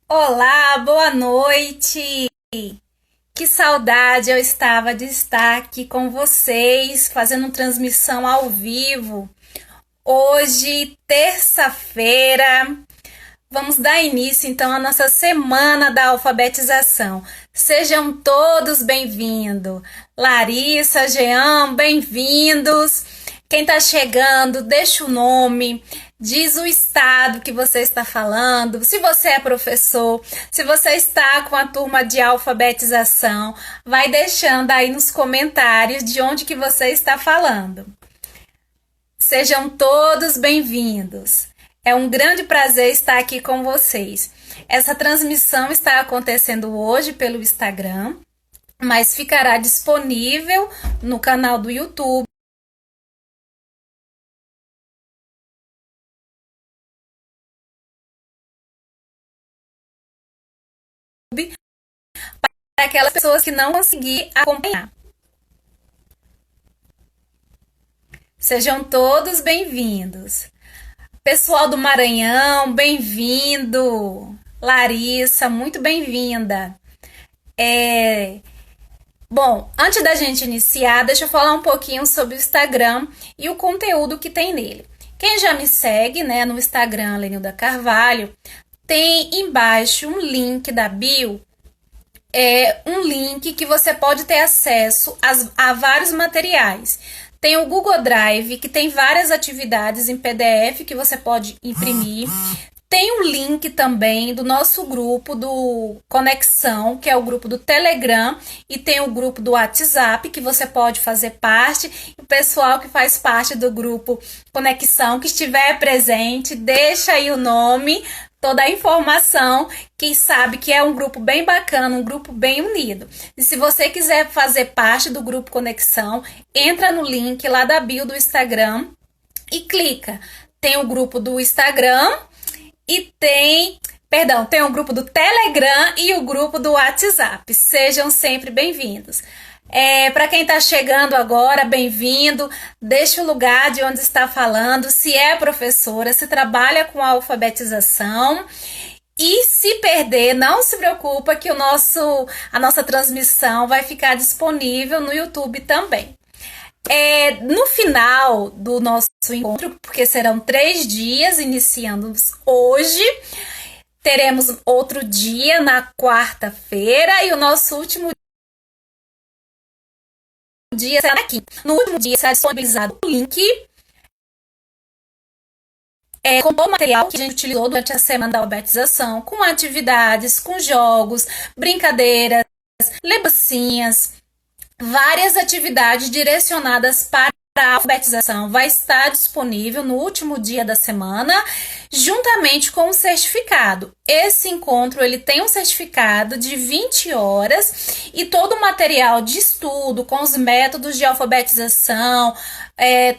Olá, boa noite. Que saudade eu estava de estar aqui com vocês, fazendo transmissão ao vivo. Hoje, terça-feira, vamos dar início então à nossa semana da alfabetização. Sejam todos bem-vindos. Larissa, Jean, bem-vindos. Quem está chegando, deixa o nome, diz o estado que você está falando, se você é professor, se você está com a turma de alfabetização, vai deixando aí nos comentários de onde que você está falando. Sejam todos bem-vindos. É um grande prazer estar aqui com vocês. Essa transmissão está acontecendo hoje pelo Instagram, mas ficará disponível no canal do YouTube para aquelas pessoas que não conseguirem acompanhar. Sejam todos bem-vindos. Pessoal do Maranhão, bem-vindo. Larissa, muito bem-vinda. Bom, antes da gente iniciar, deixa eu falar um pouquinho sobre o Instagram e o conteúdo que tem nele. Quem já me segue, né, no Instagram, Lenilda Carvalho, tem embaixo um link da bio, um link que você pode ter acesso a vários materiais. Tem o Google Drive, que tem várias atividades em PDF que você pode imprimir. Tem um link também do nosso grupo do Conexão, que é o grupo do Telegram, e tem o grupo do WhatsApp, que você pode fazer parte. E o pessoal que faz parte do grupo Conexão, que estiver presente, deixa aí o nome, toda a informação, que sabe que é um grupo bem bacana, um grupo bem unido. E se você quiser fazer parte do grupo Conexão, entra no link lá da bio do Instagram e clica. Tem o grupo do Instagram e tem o grupo do Telegram e o grupo do WhatsApp. Sejam sempre bem-vindos. Para quem está chegando agora, bem-vindo. Deixe o lugar de onde está falando, se é professora, se trabalha com alfabetização. E se perder, não se preocupa que a nossa transmissão vai ficar disponível no YouTube também. No final do nosso encontro, porque serão 3 dias, iniciando hoje, teremos outro dia na quarta-feira e o nosso último dia será aqui. No último dia será disponibilizado o link com todo o material que a gente utilizou durante a semana da alfabetização, com atividades, com jogos, brincadeiras, lembrancinhas, várias atividades direcionadas para a alfabetização. Vai estar disponível no último dia da semana, juntamente com o certificado. Esse encontro ele tem um certificado de 20 horas e todo o material de estudo com os métodos de alfabetização,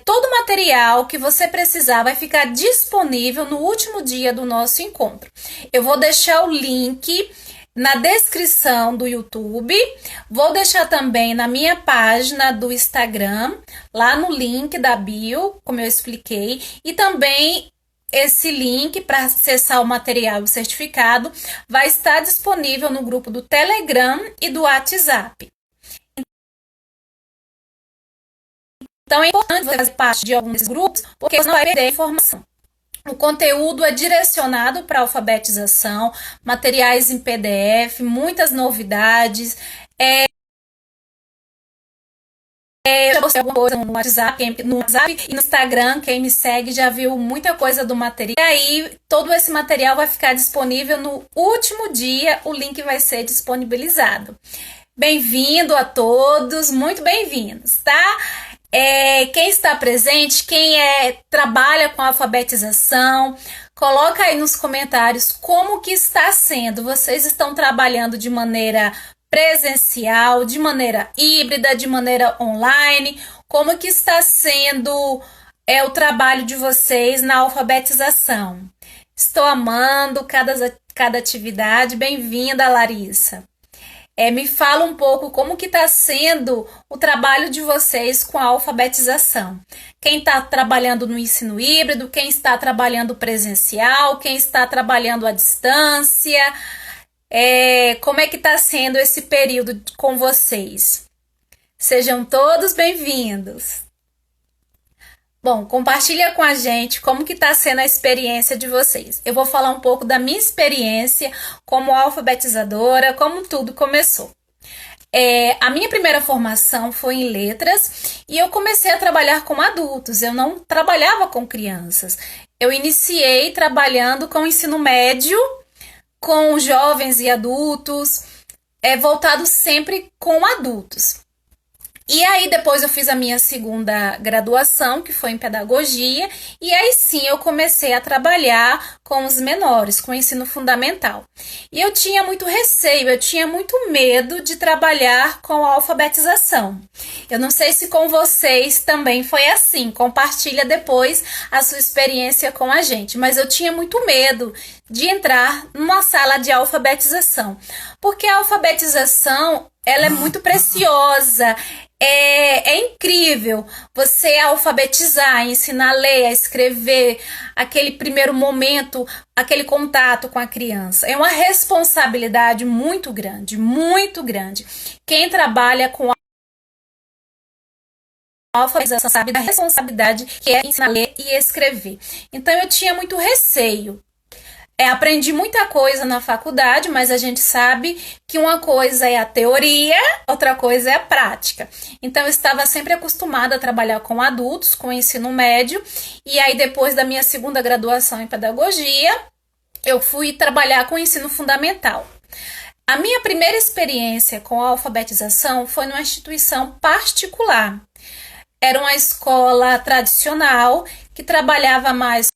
todo o material que você precisar vai ficar disponível no último dia do nosso encontro. Eu vou deixar o link na descrição do YouTube, vou deixar também na minha página do Instagram, lá no link da bio, como eu expliquei, e também esse link para acessar o material e o certificado vai estar disponível no grupo do Telegram e do WhatsApp. Então é importante você fazer parte de alguns grupos, porque você não vai perder a informação. O conteúdo é direcionado para alfabetização, materiais em PDF, muitas novidades. Eu já postei alguma coisa no WhatsApp e no Instagram, quem me segue já viu muita coisa do material. E aí, todo esse material vai ficar disponível no último dia, o link vai ser disponibilizado. Bem-vindo a todos, muito bem-vindos, tá? Quem está presente, quem trabalha com alfabetização, coloca aí nos comentários como que está sendo. Vocês estão trabalhando de maneira presencial, de maneira híbrida, de maneira online? Como que está sendo o trabalho de vocês na alfabetização? Estou amando cada atividade. Bem-vinda, Larissa. Me fala um pouco como que está sendo o trabalho de vocês com a alfabetização. Quem está trabalhando no ensino híbrido, quem está trabalhando presencial, quem está trabalhando à distância, como é que está sendo esse período com vocês? Sejam todos bem-vindos. Bom, compartilha com a gente como que está sendo a experiência de vocês. Eu vou falar um pouco da minha experiência como alfabetizadora, como tudo começou. A minha primeira formação foi em letras e eu comecei a trabalhar com adultos, eu não trabalhava com crianças. Eu iniciei trabalhando com o ensino médio, com jovens e adultos, voltado sempre com adultos. E aí depois eu fiz a minha segunda graduação, que foi em pedagogia, e aí sim eu comecei a trabalhar com os menores, com o ensino fundamental. E eu tinha muito receio, eu tinha muito medo de trabalhar com a alfabetização. Eu não sei se com vocês também foi assim, compartilha depois a sua experiência com a gente, mas eu tinha muito medo de entrar numa sala de alfabetização, porque a alfabetização ela é muito preciosa. É incrível você alfabetizar, ensinar a ler, a escrever, aquele primeiro momento, aquele contato com a criança. É uma responsabilidade muito grande, muito grande. Quem trabalha com a alfabetização sabe da responsabilidade que é ensinar a ler e escrever. Então eu tinha muito receio. Aprendi muita coisa na faculdade, mas a gente sabe que uma coisa é a teoria, outra coisa é a prática. Então, eu estava sempre acostumada a trabalhar com adultos, com ensino médio, e aí depois da minha segunda graduação em pedagogia, eu fui trabalhar com ensino fundamental. A minha primeira experiência com a alfabetização foi numa instituição particular. Era uma escola tradicional que trabalhava mais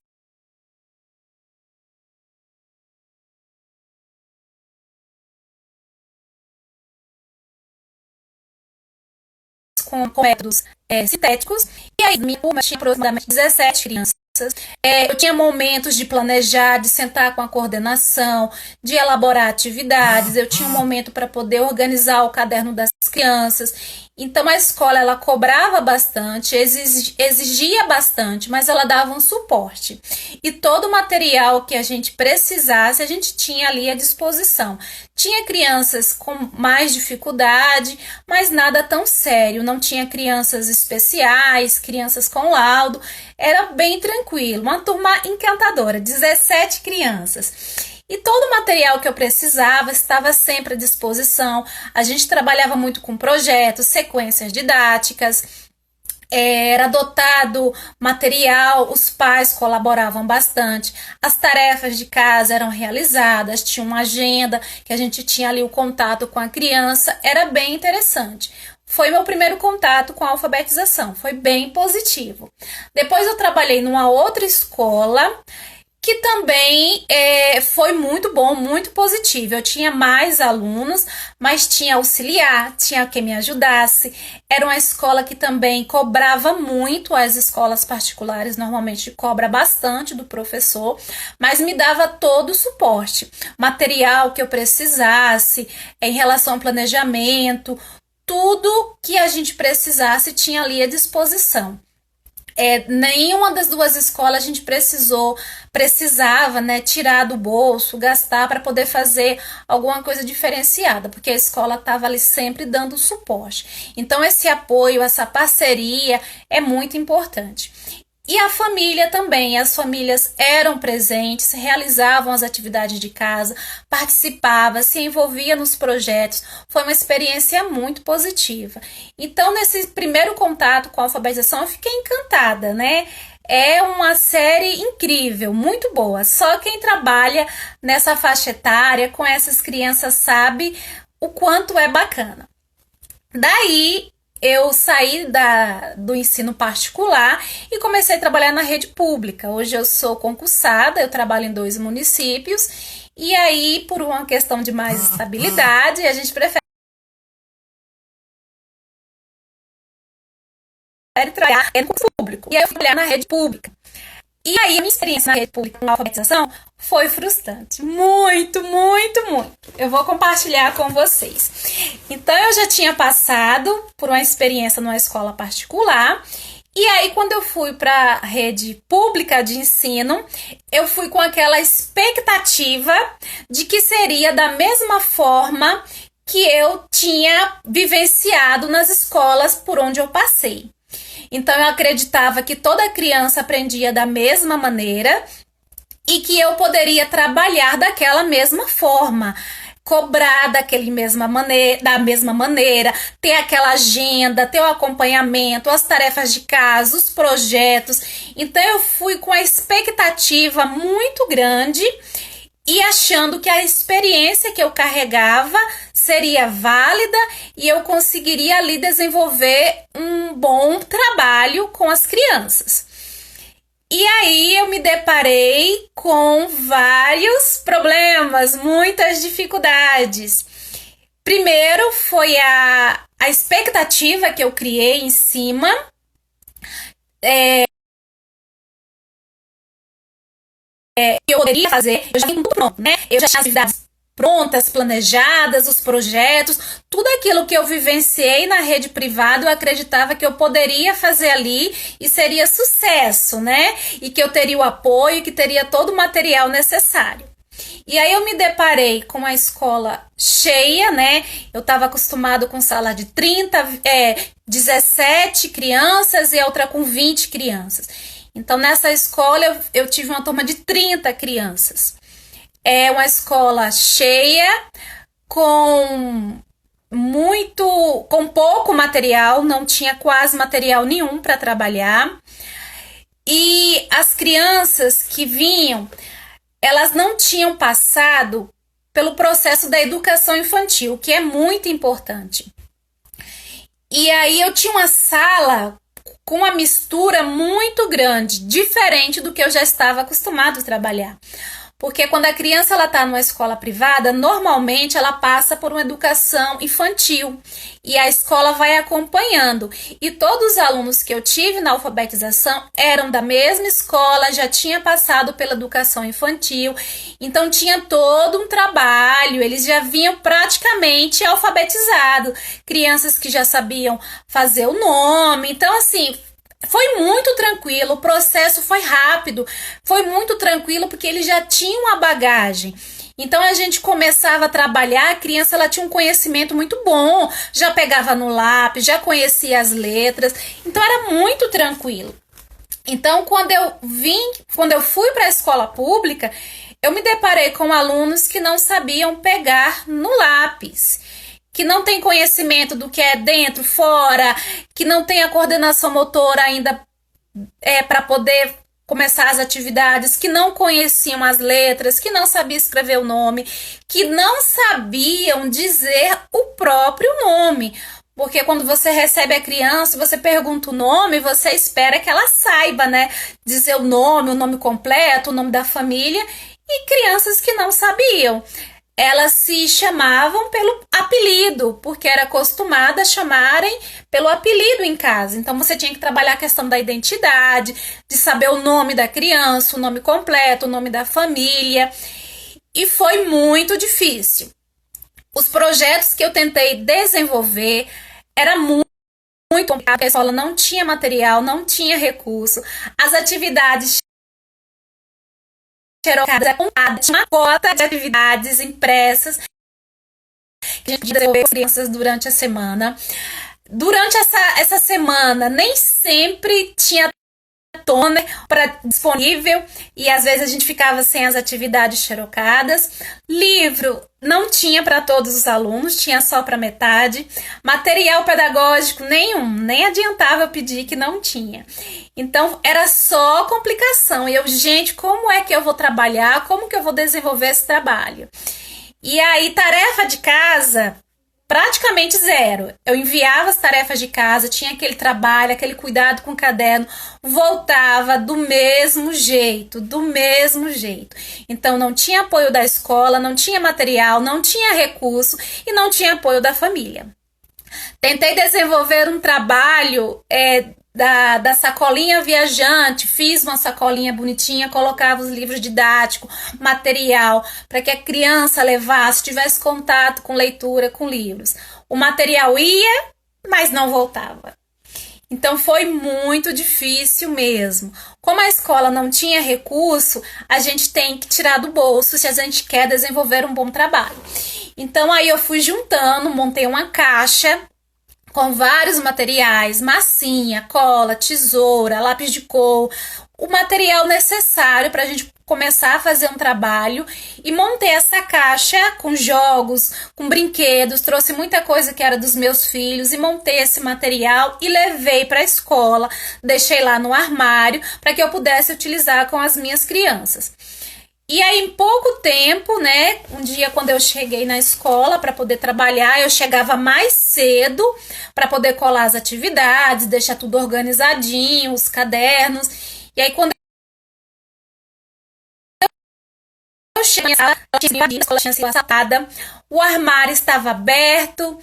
com métodos sintéticos, e aí minha turma tinha aproximadamente 17 crianças. Eu tinha momentos de planejar, de sentar com a coordenação, de elaborar atividades, eu tinha um momento para poder organizar o caderno das crianças. Então a escola ela cobrava bastante, exigia bastante, mas ela dava um suporte. E todo o material que a gente precisasse, a gente tinha ali à disposição. Tinha crianças com mais dificuldade, mas nada tão sério. Não tinha crianças especiais, crianças com laudo. Era bem tranquilo. Uma turma encantadora, 17 crianças. E todo o material que eu precisava estava sempre à disposição. A gente trabalhava muito com projetos, sequências didáticas, era dotado material, os pais colaboravam bastante, as tarefas de casa eram realizadas, tinha uma agenda que a gente tinha ali o contato com a criança, era bem interessante. Foi meu primeiro contato com a alfabetização, foi bem positivo. Depois eu trabalhei numa outra escola, que também foi muito bom, muito positivo. Eu tinha mais alunos, mas tinha auxiliar, tinha quem me ajudasse. Era uma escola que também cobrava muito, as escolas particulares normalmente cobra bastante do professor, mas me dava todo o suporte. Material que eu precisasse, em relação ao planejamento, tudo que a gente precisasse tinha ali à disposição. Nenhuma das duas escolas a gente precisava, né, tirar do bolso, gastar para poder fazer alguma coisa diferenciada, porque a escola estava ali sempre dando suporte. Então esse apoio, essa parceria é muito importante. E a família também, as famílias eram presentes, realizavam as atividades de casa, participavam, se envolviam nos projetos, foi uma experiência muito positiva. Então, nesse primeiro contato com a alfabetização, eu fiquei encantada, né? É uma série incrível, muito boa. Só quem trabalha nessa faixa etária, com essas crianças, sabe o quanto é bacana. Daí, eu saí do ensino particular e comecei a trabalhar na rede pública. Hoje eu sou concursada, eu trabalho em 2 municípios e aí, por uma questão de mais estabilidade, a gente prefere trabalhar no concurso público. E aí eu fui trabalhar na rede pública. E aí, a minha experiência na rede pública com alfabetização foi frustrante. Muito, muito, muito. Eu vou compartilhar com vocês. Então, eu já tinha passado por uma experiência numa escola particular. E aí, quando eu fui para a rede pública de ensino, eu fui com aquela expectativa de que seria da mesma forma que eu tinha vivenciado nas escolas por onde eu passei. Então, eu acreditava que toda criança aprendia da mesma maneira e que eu poderia trabalhar daquela mesma forma, cobrar da mesma maneira, ter aquela agenda, ter o acompanhamento, as tarefas de casa, os projetos. Então, eu fui com a expectativa muito grande e achando que a experiência que eu carregava seria válida e eu conseguiria ali desenvolver um bom trabalho com as crianças. E aí eu me deparei com vários problemas, muitas dificuldades. Primeiro foi a expectativa que eu criei em cima que eu poderia fazer. Eu já tinha tudo pronto, né? Eu já tinha as atividades prontas, planejadas, os projetos, tudo aquilo que eu vivenciei na rede privada, eu acreditava que eu poderia fazer ali e seria sucesso, né? E que eu teria o apoio, que teria todo o material necessário. E aí eu me deparei com uma escola cheia, né? Eu estava acostumado com sala de 17 crianças e outra com 20 crianças. Então, nessa escola, eu tive uma turma de 30 crianças. É uma escola cheia, com pouco material, não tinha quase material nenhum para trabalhar. E as crianças que vinham, elas não tinham passado pelo processo da educação infantil, que é muito importante. E aí eu tinha uma sala com uma mistura muito grande, diferente do que eu já estava acostumado a trabalhar. Porque quando a criança está numa escola privada, normalmente ela passa por uma educação infantil e a escola vai acompanhando. E todos os alunos que eu tive na alfabetização eram da mesma escola, já tinha passado pela educação infantil, então tinha todo um trabalho, eles já vinham praticamente alfabetizados, crianças que já sabiam fazer o nome. Então, assim, foi muito tranquilo, o processo foi rápido, foi muito tranquilo porque eles já tinham a bagagem. Então a gente começava a trabalhar, a criança ela tinha um conhecimento muito bom, já pegava no lápis, já conhecia as letras, então era muito tranquilo. Então quando eu fui para a escola pública, eu me deparei com alunos que não sabiam pegar no lápis, que não tem conhecimento do que é dentro, fora, que não tem a coordenação motora ainda para poder começar as atividades, que não conheciam as letras, que não sabiam escrever o nome, que não sabiam dizer o próprio nome. Porque quando você recebe a criança, você pergunta o nome, você espera que ela saiba, né? Dizer o nome completo, o nome da família, e crianças que não sabiam. Elas se chamavam pelo apelido, porque era acostumada a chamarem pelo apelido em casa. Então, você tinha que trabalhar a questão da identidade, de saber o nome da criança, o nome completo, o nome da família. E foi muito difícil. Os projetos que eu tentei desenvolver era muito complicado, porque a escola não tinha material, não tinha recurso. As atividades xerocadas, tinha uma cota de atividades impressas que a gente desenvolveu com as crianças durante a semana. Durante essa semana, nem sempre tinha toner disponível e às vezes a gente ficava sem as atividades xerocadas. Livro não tinha para todos os alunos, tinha só para metade. Material pedagógico nenhum, nem adiantava eu pedir que não tinha. Então era só complicação. E eu, gente, como é que eu vou trabalhar? Como que eu vou desenvolver esse trabalho? E aí, tarefa de casa, praticamente zero. Eu enviava as tarefas de casa, tinha aquele trabalho, aquele cuidado com o caderno, voltava do mesmo jeito. Então não tinha apoio da escola, não tinha material, não tinha recurso e não tinha apoio da família. Tentei desenvolver um trabalho da sacolinha viajante, fiz uma sacolinha bonitinha, colocava os livros didáticos, material, para que a criança levasse, tivesse contato com leitura, com livros. O material ia, mas não voltava. Então foi muito difícil mesmo. Como a escola não tinha recurso, a gente tem que tirar do bolso se a gente quer desenvolver um bom trabalho. Então aí eu fui juntando, montei uma caixa com vários materiais, massinha, cola, tesoura, lápis de cor, o material necessário para a gente começar a fazer um trabalho, e montei essa caixa com jogos, com brinquedos, trouxe muita coisa que era dos meus filhos e montei esse material e levei para a escola, deixei lá no armário para que eu pudesse utilizar com as minhas crianças. E aí, em pouco tempo, né, um dia quando eu cheguei na escola para poder trabalhar, eu chegava mais cedo para poder colar as atividades, deixar tudo organizadinho, os cadernos. E aí, quando eu cheguei, a escola tinha sido assaltada, o armário estava aberto,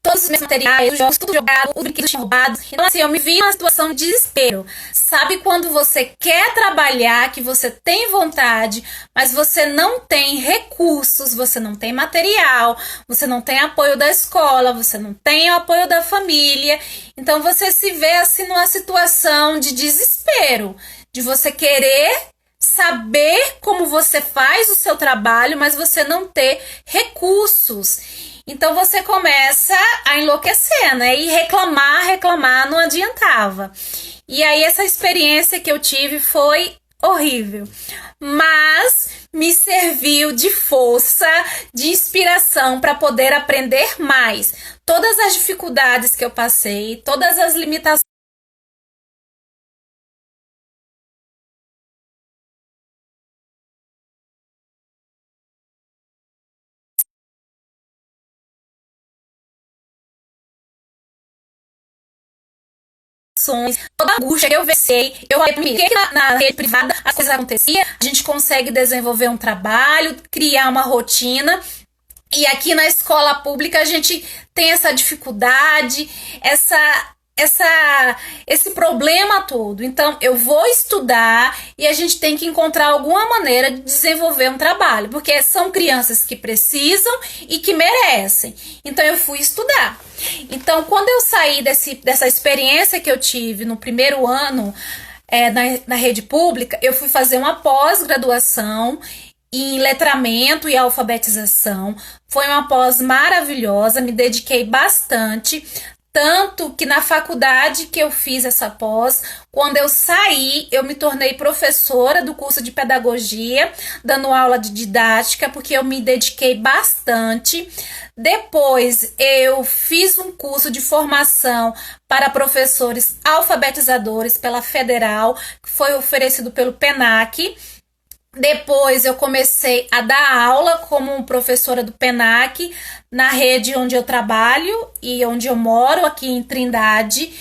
todos os meus materiais, os jogos, tudo jogado, os brinquedos tinham roubados. Então, assim, eu me vi numa situação de desespero. Sabe quando você quer trabalhar, que você tem vontade, mas você não tem recursos, você não tem material, você não tem apoio da escola, você não tem o apoio da família. Então, você se vê, assim, numa situação de desespero, de você querer saber como você faz o seu trabalho, mas você não ter recursos. Então você começa a enlouquecer, né? E reclamar não adiantava. E aí essa experiência que eu tive foi horrível, mas me serviu de força, de inspiração para poder aprender mais. Todas as dificuldades que eu passei, todas as limitações toda a angústia que eu vencei, eu falei por que na rede privada as coisas aconteciam, a gente consegue desenvolver um trabalho, criar uma rotina, e aqui na escola pública a gente tem essa dificuldade, esse problema todo. Então eu vou estudar e a gente tem que encontrar alguma maneira de desenvolver um trabalho, porque são crianças que precisam e que merecem. Então eu fui estudar. Então quando eu saí dessa experiência que eu tive no primeiro ano na rede pública, eu fui fazer uma pós-graduação em letramento e alfabetização. Foi uma pós maravilhosa, me dediquei bastante. Tanto que na faculdade que eu fiz essa pós, quando eu saí, eu me tornei professora do curso de pedagogia, dando aula de didática, porque eu me dediquei bastante. Depois, eu fiz um curso de formação para professores alfabetizadores pela Federal, que foi oferecido pelo PENAC. Depois eu comecei a dar aula como professora do PENAC na rede onde eu trabalho e onde eu moro, aqui em Trindade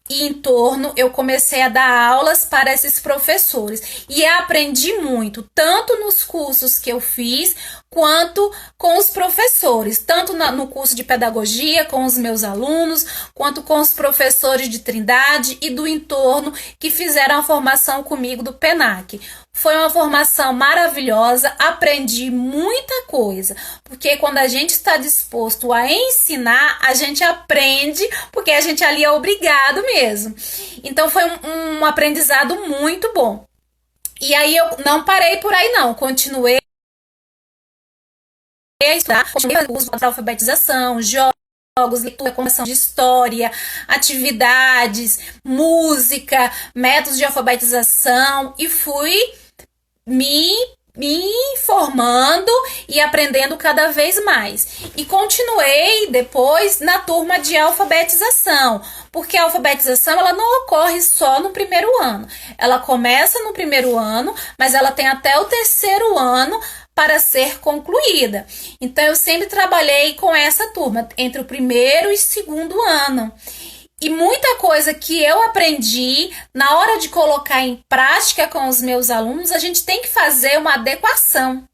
e em torno. Eu comecei a dar aulas para esses professores e aprendi muito, tanto nos cursos que eu fiz, quanto com os professores, tanto no curso de pedagogia com os meus alunos, quanto com os professores de Trindade e do entorno que fizeram a formação comigo do PENAC. Foi uma formação maravilhosa, aprendi muita coisa, porque quando a gente está disposto a ensinar, a gente aprende, porque a gente ali é obrigado mesmo. Então foi um aprendizado muito bom. E aí eu não parei por aí não, continuei a estudar, continuei a usar a alfabetização, jogos, leitura, conversação de história, atividades, música, métodos de alfabetização, e fui me informando e aprendendo cada vez mais. E continuei depois na turma de alfabetização, porque a alfabetização ela não ocorre só no primeiro ano. Ela começa no primeiro ano, mas ela tem até o terceiro ano para ser concluída. Então eu sempre trabalhei com essa turma, entre o primeiro e segundo ano. E muita coisa que eu aprendi, na hora de colocar em prática com os meus alunos, a gente tem que fazer uma adequação.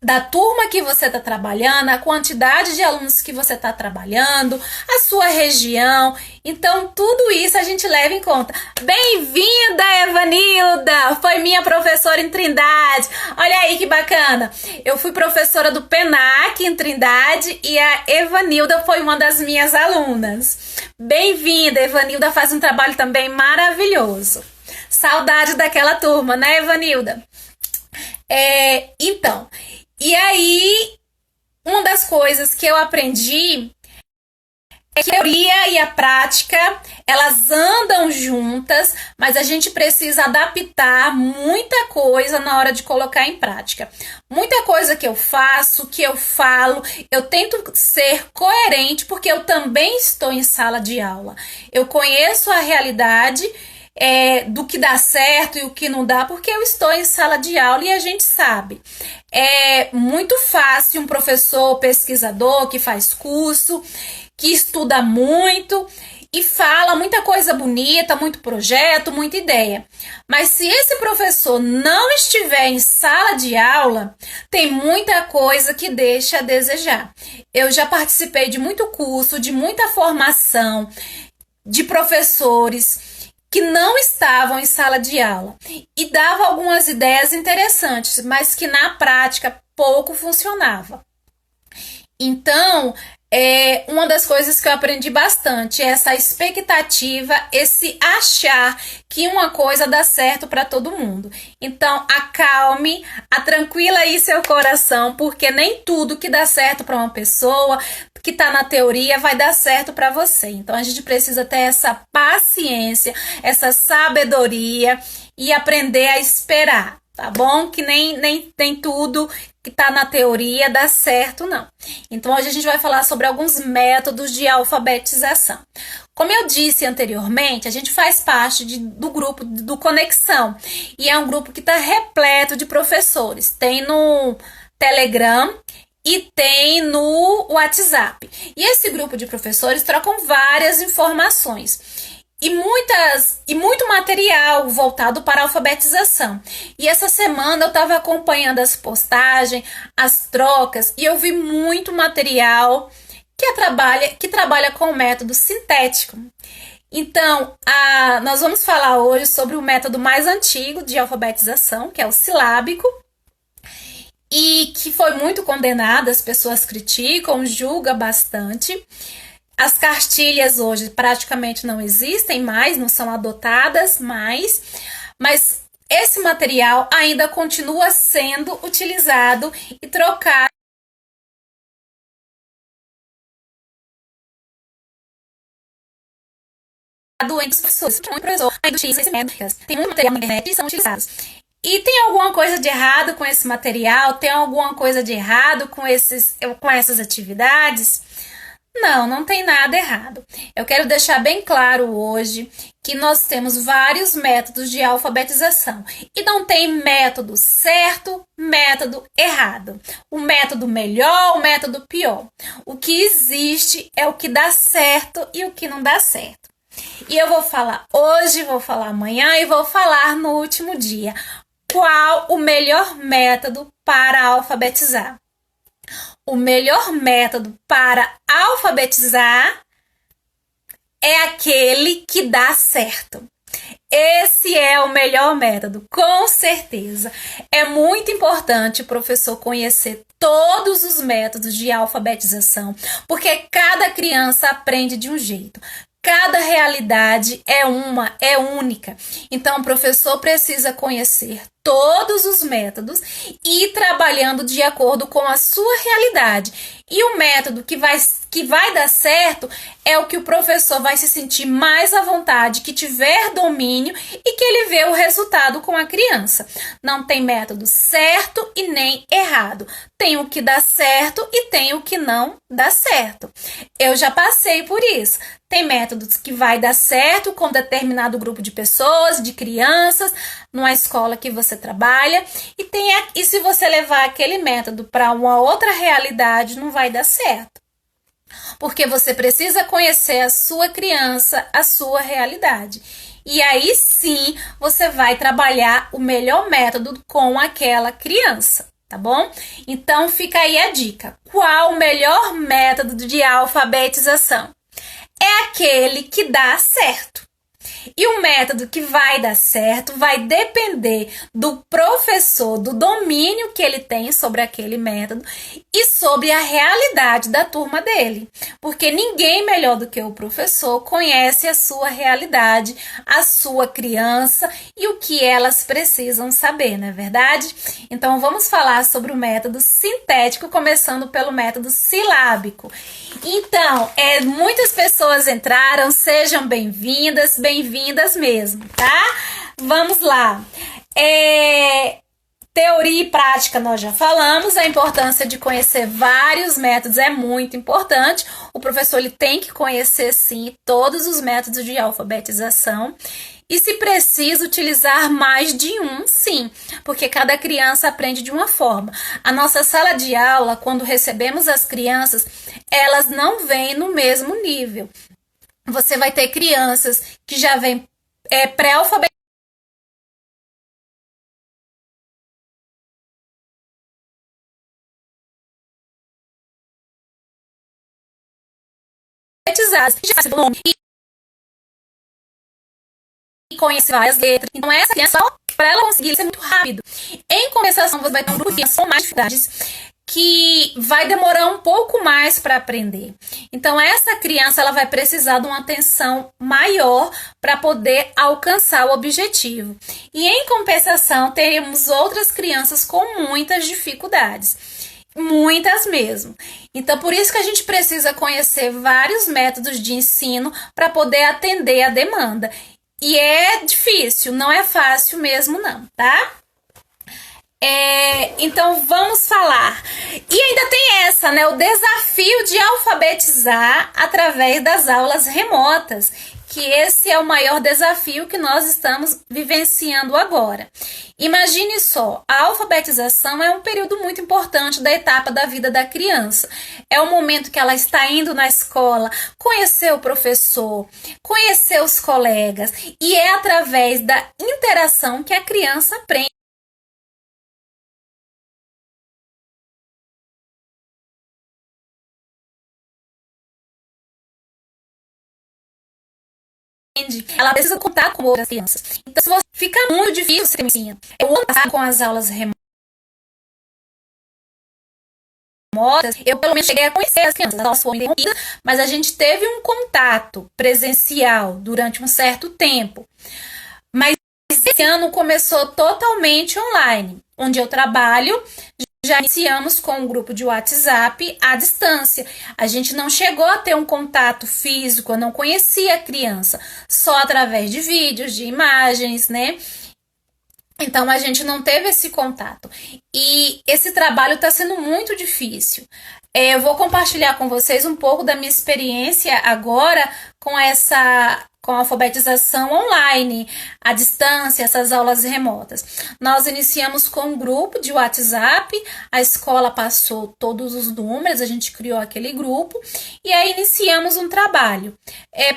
da turma que você está trabalhando, a quantidade de alunos que você está trabalhando, a sua região. Então, tudo isso a gente leva em conta. Bem-vinda, Evanilda! Foi minha professora em Trindade. Olha aí que bacana. Eu fui professora do PENAC em Trindade e a Evanilda foi uma das minhas alunas. Bem-vinda, Evanilda faz um trabalho também maravilhoso. Saudade daquela turma, né, Evanilda? Então, e aí, uma das coisas que eu aprendi é que a teoria e a prática, elas andam juntas, mas a gente precisa adaptar muita coisa na hora de colocar em prática. Muita coisa que eu faço, que eu falo, eu tento ser coerente, porque eu também estou em sala de aula. Eu conheço a realidade do que dá certo e o que não dá, porque eu estou em sala de aula e a gente sabe. É muito fácil um professor pesquisador que faz curso, que estuda muito e fala muita coisa bonita, muito projeto, muita ideia. Mas se esse professor não estiver em sala de aula, tem muita coisa que deixa a desejar. Eu já participei de muito curso, de muita formação de professores que não estavam em sala de aula e dava algumas ideias interessantes, mas que na prática pouco funcionava. Então, uma das coisas que eu aprendi bastante é essa expectativa, esse achar que uma coisa dá certo para todo mundo. Então, acalme, tranquila aí seu coração, porque nem tudo que dá certo para uma pessoa que está na teoria vai dar certo para você. Então, a gente precisa ter essa paciência, essa sabedoria e aprender a esperar, tá bom? Que nem tudo que está na teoria dá certo, não. Então, hoje a gente vai falar sobre alguns métodos de alfabetização. Como eu disse anteriormente, a gente faz parte do grupo do Conexão. E é um grupo que está repleto de professores. Tem no Telegram e tem no WhatsApp. E esse grupo de professores trocam várias informações e muito material voltado para a alfabetização. E essa semana eu estava acompanhando as postagens, as trocas, e eu vi muito material que trabalha com o método sintético. Então, nós vamos falar hoje sobre o método mais antigo de alfabetização, que é o silábico, e que foi muito condenado, as pessoas criticam, julgam bastante. As cartilhas hoje praticamente não existem mais, não são adotadas mais, mas esse material ainda continua sendo utilizado e trocado entre as pessoas. Tem muito material na internet que são utilizados. E tem alguma coisa de errado com esse material? Tem alguma coisa de errado com essas atividades? Não, não tem nada errado. Eu quero deixar bem claro hoje que nós temos vários métodos de alfabetização e não tem método certo, método errado. O método melhor, o método pior. O que existe é o que dá certo e o que não dá certo. E eu vou falar hoje, vou falar amanhã e vou falar no último dia. Qual o melhor método para alfabetizar? O melhor método para alfabetizar é aquele que dá certo. Esse é o melhor método, com certeza. É muito importante o professor conhecer todos os métodos de alfabetização, porque cada criança aprende de um jeito. Cada realidade é única. Então, o professor precisa conhecer todos os métodos e ir trabalhando de acordo com a sua realidade. E o método que vai dar certo é o que o professor vai se sentir mais à vontade, que tiver domínio e que ele vê o resultado com a criança. Não tem método certo e nem errado. Tem o que dá certo e tem o que não dá certo. Eu já passei por isso. Tem métodos que vai dar certo com determinado grupo de pessoas, de crianças, numa escola que você trabalha, e se você levar aquele método para uma outra realidade, não vai dar certo. Porque você precisa conhecer a sua criança, a sua realidade. E aí sim, você vai trabalhar o melhor método com aquela criança, tá bom? Então fica aí a dica. Qual o melhor método de alfabetização? É aquele que dá certo. E o método que vai dar certo vai depender do professor, do domínio que ele tem sobre aquele método e sobre a realidade da turma dele. Porque ninguém melhor do que o professor conhece a sua realidade, a sua criança e o que elas precisam saber, não é verdade? Então vamos falar sobre o método sintético, começando pelo método silábico. Então, muitas pessoas entraram, sejam bem-vindas mesmo, tá? Vamos lá. Teoria e prática nós já falamos, a importância de conhecer vários métodos é muito importante. O professor ele tem que conhecer, sim, todos os métodos de alfabetização. E se precisa utilizar mais de um, sim, porque cada criança aprende de uma forma. A nossa sala de aula, quando recebemos as crianças, elas não vêm no mesmo nível. Você vai ter crianças que já vêm pré-alfabetizadas, já sabem o nome e conhece várias letras. Então, essa criança, para ela conseguir ser muito rápido. Em compensação, você vai ter um grupo de crianças com mais dificuldades que vai demorar um pouco mais para aprender. Então, essa criança ela vai precisar de uma atenção maior para poder alcançar o objetivo. E, em compensação, teremos outras crianças com muitas dificuldades. Muitas mesmo. Então, por isso que a gente precisa conhecer vários métodos de ensino para poder atender a demanda. E é difícil, não é fácil mesmo não, tá? Então vamos falar. E ainda tem essa, né? O desafio de alfabetizar através das aulas remotas, que esse é o maior desafio que nós estamos vivenciando agora. Imagine só, a alfabetização é um período muito importante da etapa da vida da criança. É o momento que ela está indo na escola, conhecer o professor, conhecer os colegas, e é através da interação que a criança aprende. Ela precisa contar com outras crianças. Então, se você fica muito difícil você ensina. Eu ano passado com as aulas remotas, eu pelo menos cheguei a conhecer as crianças. As aulas foram interrompidas, mas a gente teve um contato presencial durante um certo tempo. Mas esse ano começou totalmente online, onde eu trabalho. Já iniciamos com um grupo de WhatsApp à distância. A gente não chegou a ter um contato físico, eu não conhecia a criança, só através de vídeos, de imagens, né? Então, a gente não teve esse contato. E esse trabalho está sendo muito difícil. Eu vou compartilhar com vocês um pouco da minha experiência agora com a alfabetização online, à distância, essas aulas remotas. Nós iniciamos com um grupo de WhatsApp, a escola passou todos os números, a gente criou aquele grupo e aí iniciamos um trabalho.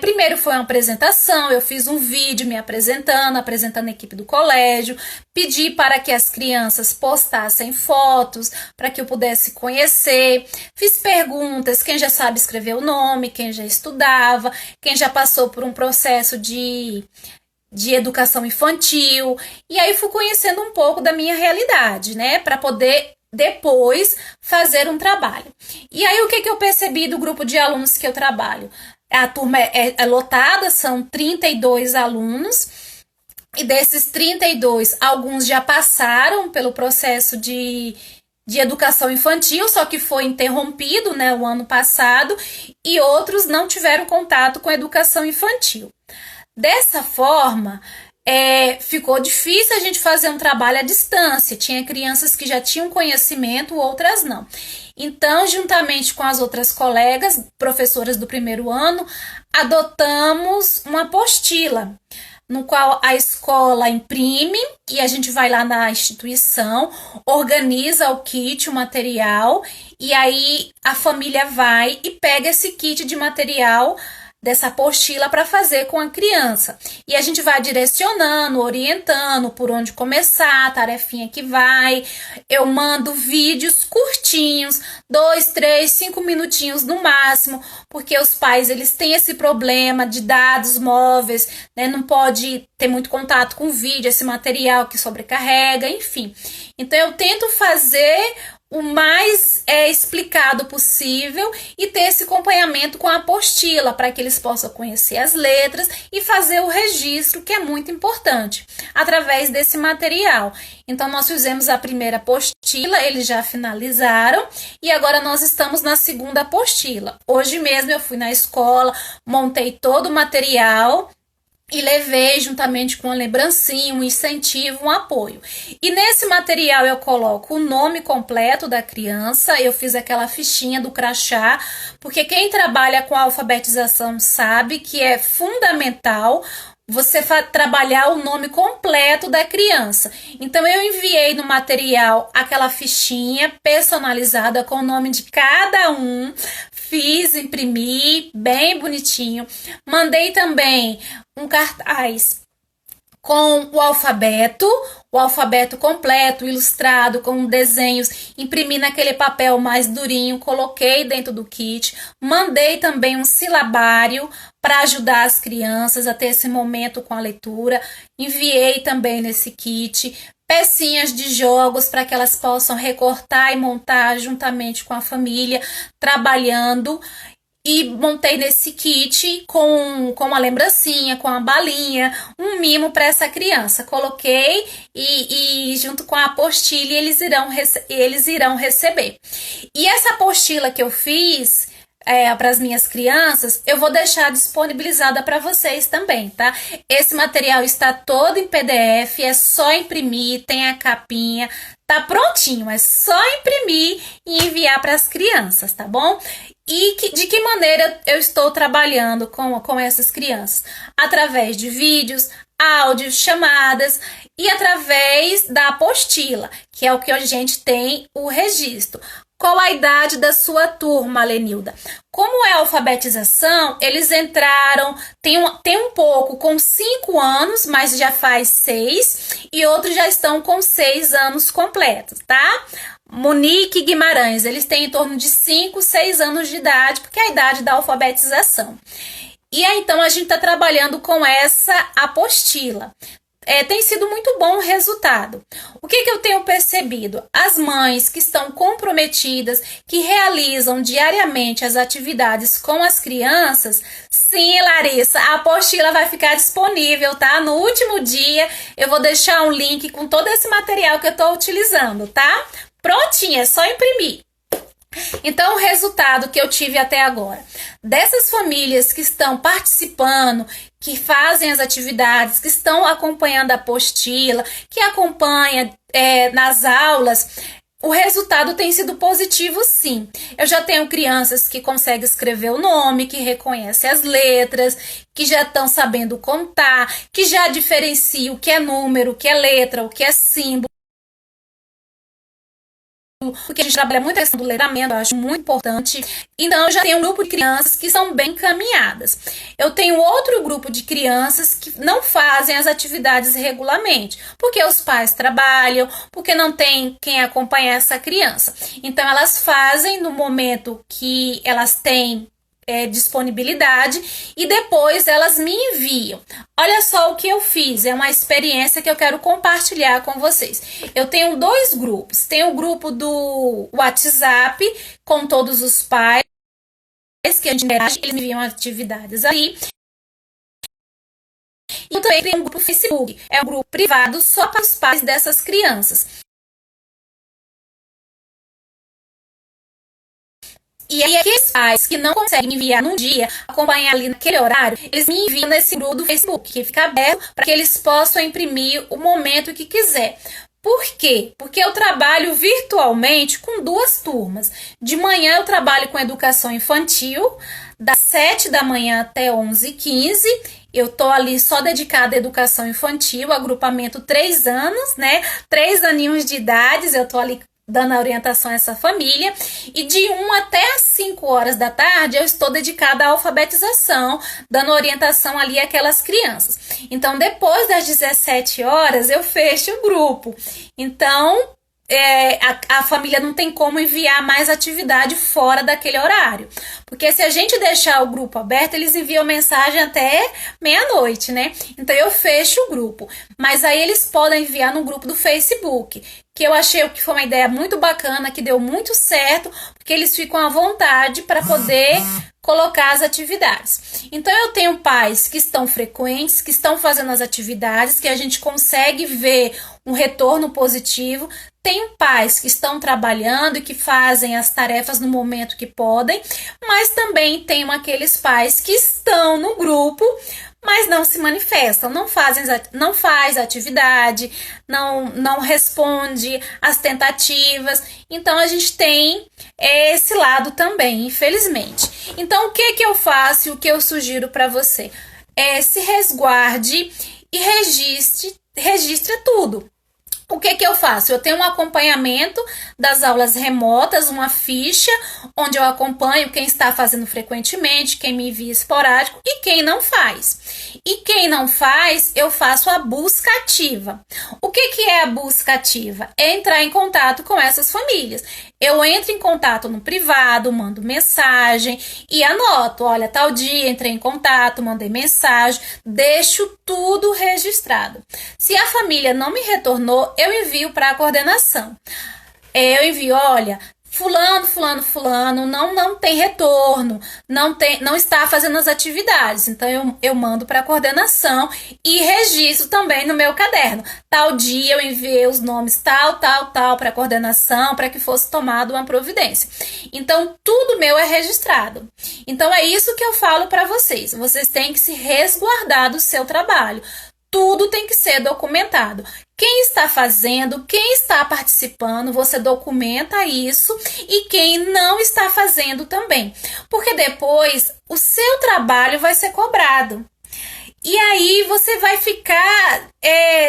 Primeiro foi uma apresentação, eu fiz um vídeo me apresentando a equipe do colégio, pedi para que as crianças postassem fotos, para que eu pudesse conhecer, fiz perguntas, quem já sabe escrever o nome, quem já estudava, quem já passou por um processo de educação infantil, e aí fui conhecendo um pouco da minha realidade, né, para poder depois fazer um trabalho. E aí o que eu percebi do grupo de alunos que eu trabalho? A turma é lotada, são 32 alunos, e desses 32, alguns já passaram pelo processo de educação infantil, só que foi interrompido, né, o ano passado, e outros não tiveram contato com a educação infantil. Dessa forma, ficou difícil a gente fazer um trabalho à distância. Tinha crianças que já tinham conhecimento, outras não. Então, juntamente com as outras colegas, professoras do primeiro ano, adotamos uma apostila, no qual a escola imprime e a gente vai lá na instituição, organiza o kit, o material, e aí a família vai e pega esse kit de material dessa apostila para fazer com a criança. E a gente vai direcionando, orientando por onde começar, a tarefinha que vai. Eu mando vídeos curtinhos, 2, 3, 5 minutinhos no máximo, porque os pais eles têm esse problema de dados móveis, né? Não pode ter muito contato com o vídeo, esse material que sobrecarrega, enfim. Então eu tento fazer o mais explicado possível e ter esse acompanhamento com a apostila para que eles possam conhecer as letras e fazer o registro, que é muito importante, através desse material. Então nós fizemos a primeira apostila, eles já finalizaram e agora nós estamos na segunda apostila. Hoje mesmo eu fui na escola, montei todo o material e levei juntamente com uma lembrancinha, um incentivo, um apoio. E nesse material eu coloco o nome completo da criança, eu fiz aquela fichinha do crachá, porque quem trabalha com a alfabetização sabe que é fundamental você trabalhar o nome completo da criança. Então eu enviei no material aquela fichinha personalizada com o nome de cada um, fiz, imprimi, bem bonitinho. Mandei também um cartaz com o alfabeto completo, ilustrado, com desenhos, imprimi naquele papel mais durinho, coloquei dentro do kit, mandei também um silabário para ajudar as crianças a ter esse momento com a leitura, enviei também nesse kit, pecinhas de jogos para que elas possam recortar e montar juntamente com a família, trabalhando. E montei nesse kit com uma lembrancinha, com a balinha, um mimo para essa criança. Coloquei e junto com a apostila eles irão receber. E essa apostila que eu fiz para as minhas crianças, eu vou deixar disponibilizada para vocês também, tá? Esse material está todo em PDF, é só imprimir, tem a capinha, tá prontinho, é só imprimir e enviar para as crianças, tá bom? E de que maneira eu estou trabalhando com essas crianças? Através de vídeos, áudios, chamadas e através da apostila, que é o que a gente tem o registro. Qual a idade da sua turma, Lenilda? Como é a alfabetização, eles entraram, tem um pouco com 5 anos, mas já faz 6, e outros já estão com 6 anos completos, tá? Monique Guimarães, eles têm em torno de 5, 6 anos de idade, porque é a idade da alfabetização. E aí, então, a gente está trabalhando com essa apostila. Tem sido muito bom o resultado. O que eu tenho percebido? As mães que estão comprometidas, que realizam diariamente as atividades com as crianças, sim, Larissa, a apostila vai ficar disponível, tá? No último dia eu vou deixar um link com todo esse material que eu estou utilizando, tá? Prontinho, é só imprimir. Então, o resultado que eu tive até agora, dessas famílias que estão participando, que fazem as atividades, que estão acompanhando a apostila, que acompanham nas aulas, o resultado tem sido positivo, sim. Eu já tenho crianças que conseguem escrever o nome, que reconhecem as letras, que já estão sabendo contar, que já diferenciam o que é número, o que é letra, o que é símbolo. Porque a gente trabalha muito a questão do letramento, eu acho muito importante. Então, eu já tenho um grupo de crianças que são bem encaminhadas. Eu tenho outro grupo de crianças que não fazem as atividades regularmente, porque os pais trabalham, porque não tem quem acompanhar essa criança. Então, elas fazem no momento que elas têm disponibilidade e depois elas me enviam. Olha só o que eu fiz, é uma experiência que eu quero compartilhar com vocês. Eu tenho 2 grupos, tem o grupo do WhatsApp com todos os pais que a gente interage, eles me enviam atividades ali. E também tem um grupo Facebook, é um grupo privado só para os pais dessas crianças. E aí, aqueles pais que não conseguem enviar num dia, acompanhar ali naquele horário, eles me enviam nesse grupo do Facebook, que fica aberto para que eles possam imprimir o momento que quiser. Por quê? Porque eu trabalho virtualmente com 2 turmas. De manhã eu trabalho com educação infantil, das 7 da manhã até 11h15. Eu tô ali só dedicada à educação infantil, agrupamento 3 anos, né? 3 aninhos de idade, eu tô ali dando a orientação a essa família, e de 1 até as 5 horas da tarde eu estou dedicada à alfabetização, dando orientação ali àquelas crianças. Então, depois das 17 horas, eu fecho o grupo. Então, a família não tem como enviar mais atividade fora daquele horário. Porque se a gente deixar o grupo aberto, eles enviam mensagem até meia-noite, né? Então eu fecho o grupo. Mas aí eles podem enviar no grupo do Facebook, que eu achei que foi uma ideia muito bacana, que deu muito certo, porque eles ficam à vontade para poder colocar as atividades. Então eu tenho pais que estão frequentes, que estão fazendo as atividades, que a gente consegue ver um retorno positivo. Tem pais que estão trabalhando e que fazem as tarefas no momento que podem, mas também tem aqueles pais que estão no grupo, mas não se manifestam, não faz atividade, não responde às tentativas. Então a gente tem esse lado também, infelizmente. Então o que eu faço e o que eu sugiro para você? Se resguarde e registre tudo. O que eu faço? Eu tenho um acompanhamento das aulas remotas, uma ficha onde eu acompanho quem está fazendo frequentemente, quem me envia esporádico e quem não faz. E quem não faz, eu faço a busca ativa. O que é a busca ativa? É entrar em contato com essas famílias. Eu entro em contato no privado, mando mensagem e anoto, olha, tal dia entrei em contato, mandei mensagem, deixo tudo registrado. Se a família não me retornou, eu envio para a coordenação. Eu envio, olha, fulano não tem retorno, não está fazendo as atividades. Então eu mando para a coordenação e registro também no meu caderno. Tal dia eu enviei os nomes tal para a coordenação para que fosse tomada uma providência. Então tudo meu é registrado. Então é isso que eu falo para vocês. Vocês têm que se resguardar do seu trabalho. Tudo tem que ser documentado. Quem está fazendo, quem está participando, você documenta isso, e quem não está fazendo também. Porque depois o seu trabalho vai ser cobrado. E aí você vai ficar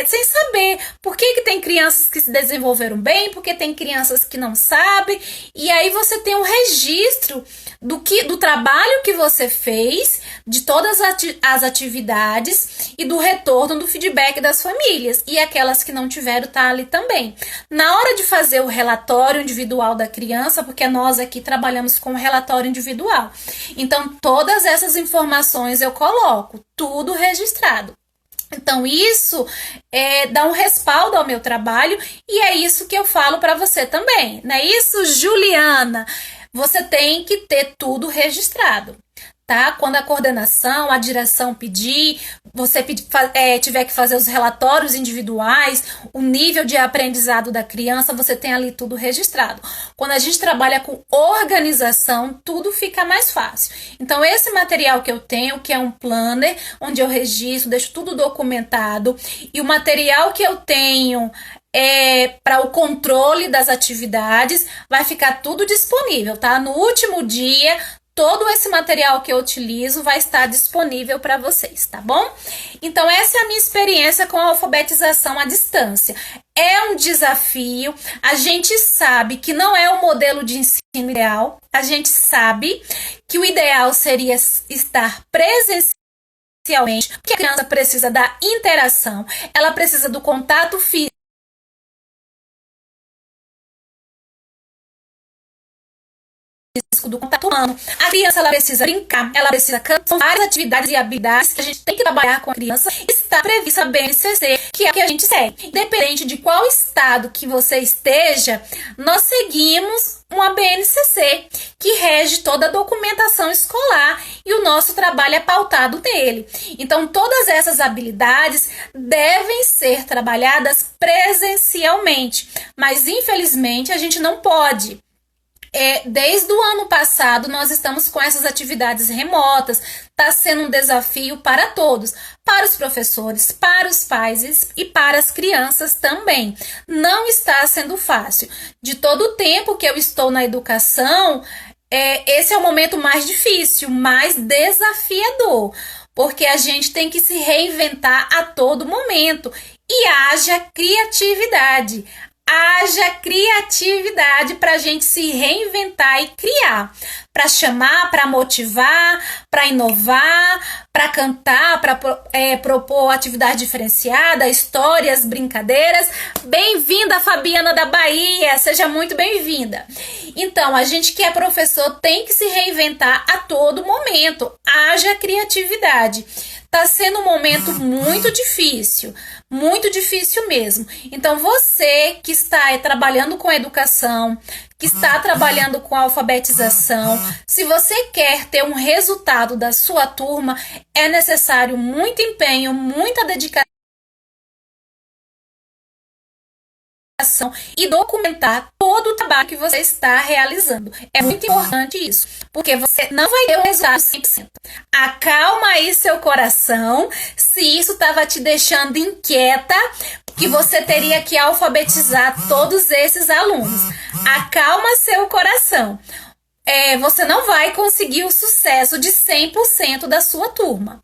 sem saber por que tem crianças que se desenvolveram bem, porque tem crianças que não sabem. E aí você tem um registro do trabalho que você fez, de todas as atividades e do retorno do feedback das famílias. E aquelas que não tiveram, tá ali também. Na hora de fazer o relatório individual da criança, porque nós aqui trabalhamos com o relatório individual. Então todas essas informações eu coloco, tudo registrado. Então isso dá um respaldo ao meu trabalho, e é isso que eu falo para você também. Não é isso, Juliana? Você tem que ter tudo registrado, tá? Quando a coordenação, a direção pedir, você tiver que fazer os relatórios individuais, o nível de aprendizado da criança, você tem ali tudo registrado. Quando a gente trabalha com organização, tudo fica mais fácil. Então, esse material que eu tenho, que é um planner, onde eu registro, deixo tudo documentado, e o material que eu tenho para o controle das atividades, vai ficar tudo disponível, tá? No último dia, todo esse material que eu utilizo vai estar disponível para vocês, tá bom? Então, essa é a minha experiência com a alfabetização à distância. É um desafio, a gente sabe que não é o modelo de ensino ideal, a gente sabe que o ideal seria estar presencialmente, porque a criança precisa da interação, ela precisa do contato físico, do contato humano. A criança, ela precisa brincar, ela precisa cantar. São várias atividades e habilidades que a gente tem que trabalhar com a criança. Está prevista a BNCC, que é a que a gente segue. Independente de qual estado que você esteja, nós seguimos uma BNCC que rege toda a documentação escolar, e o nosso trabalho é pautado nele. Então, todas essas habilidades devem ser trabalhadas presencialmente, mas infelizmente a gente não pode. Desde o ano passado, nós estamos com essas atividades remotas. Está sendo um desafio para todos, para os professores, para os pais e para as crianças também. Não está sendo fácil. De todo o tempo que eu estou na educação, esse é o momento mais difícil, mais desafiador, porque a gente tem que se reinventar a todo momento, e haja criatividade. haja criatividade para a gente se reinventar e criar, para chamar, para motivar, para inovar, para cantar, para propor atividade diferenciada, histórias, brincadeiras. Bem-vinda, Fabiana da Bahia, seja muito bem-vinda. Então, a gente que é professor tem que se reinventar a todo momento, haja criatividade. Tá sendo um momento muito difícil mesmo. Então, você que está trabalhando com educação, que está trabalhando com alfabetização, se você quer ter um resultado da sua turma, é necessário muito empenho, muita dedicação e documentar todo o trabalho que você está realizando. É muito importante isso, porque você não vai ter um resultado 100%. Acalma aí seu coração, se isso estava te deixando inquieta, que você teria que alfabetizar todos esses alunos. Acalma seu coração. Você não vai conseguir o sucesso de 100% da sua turma.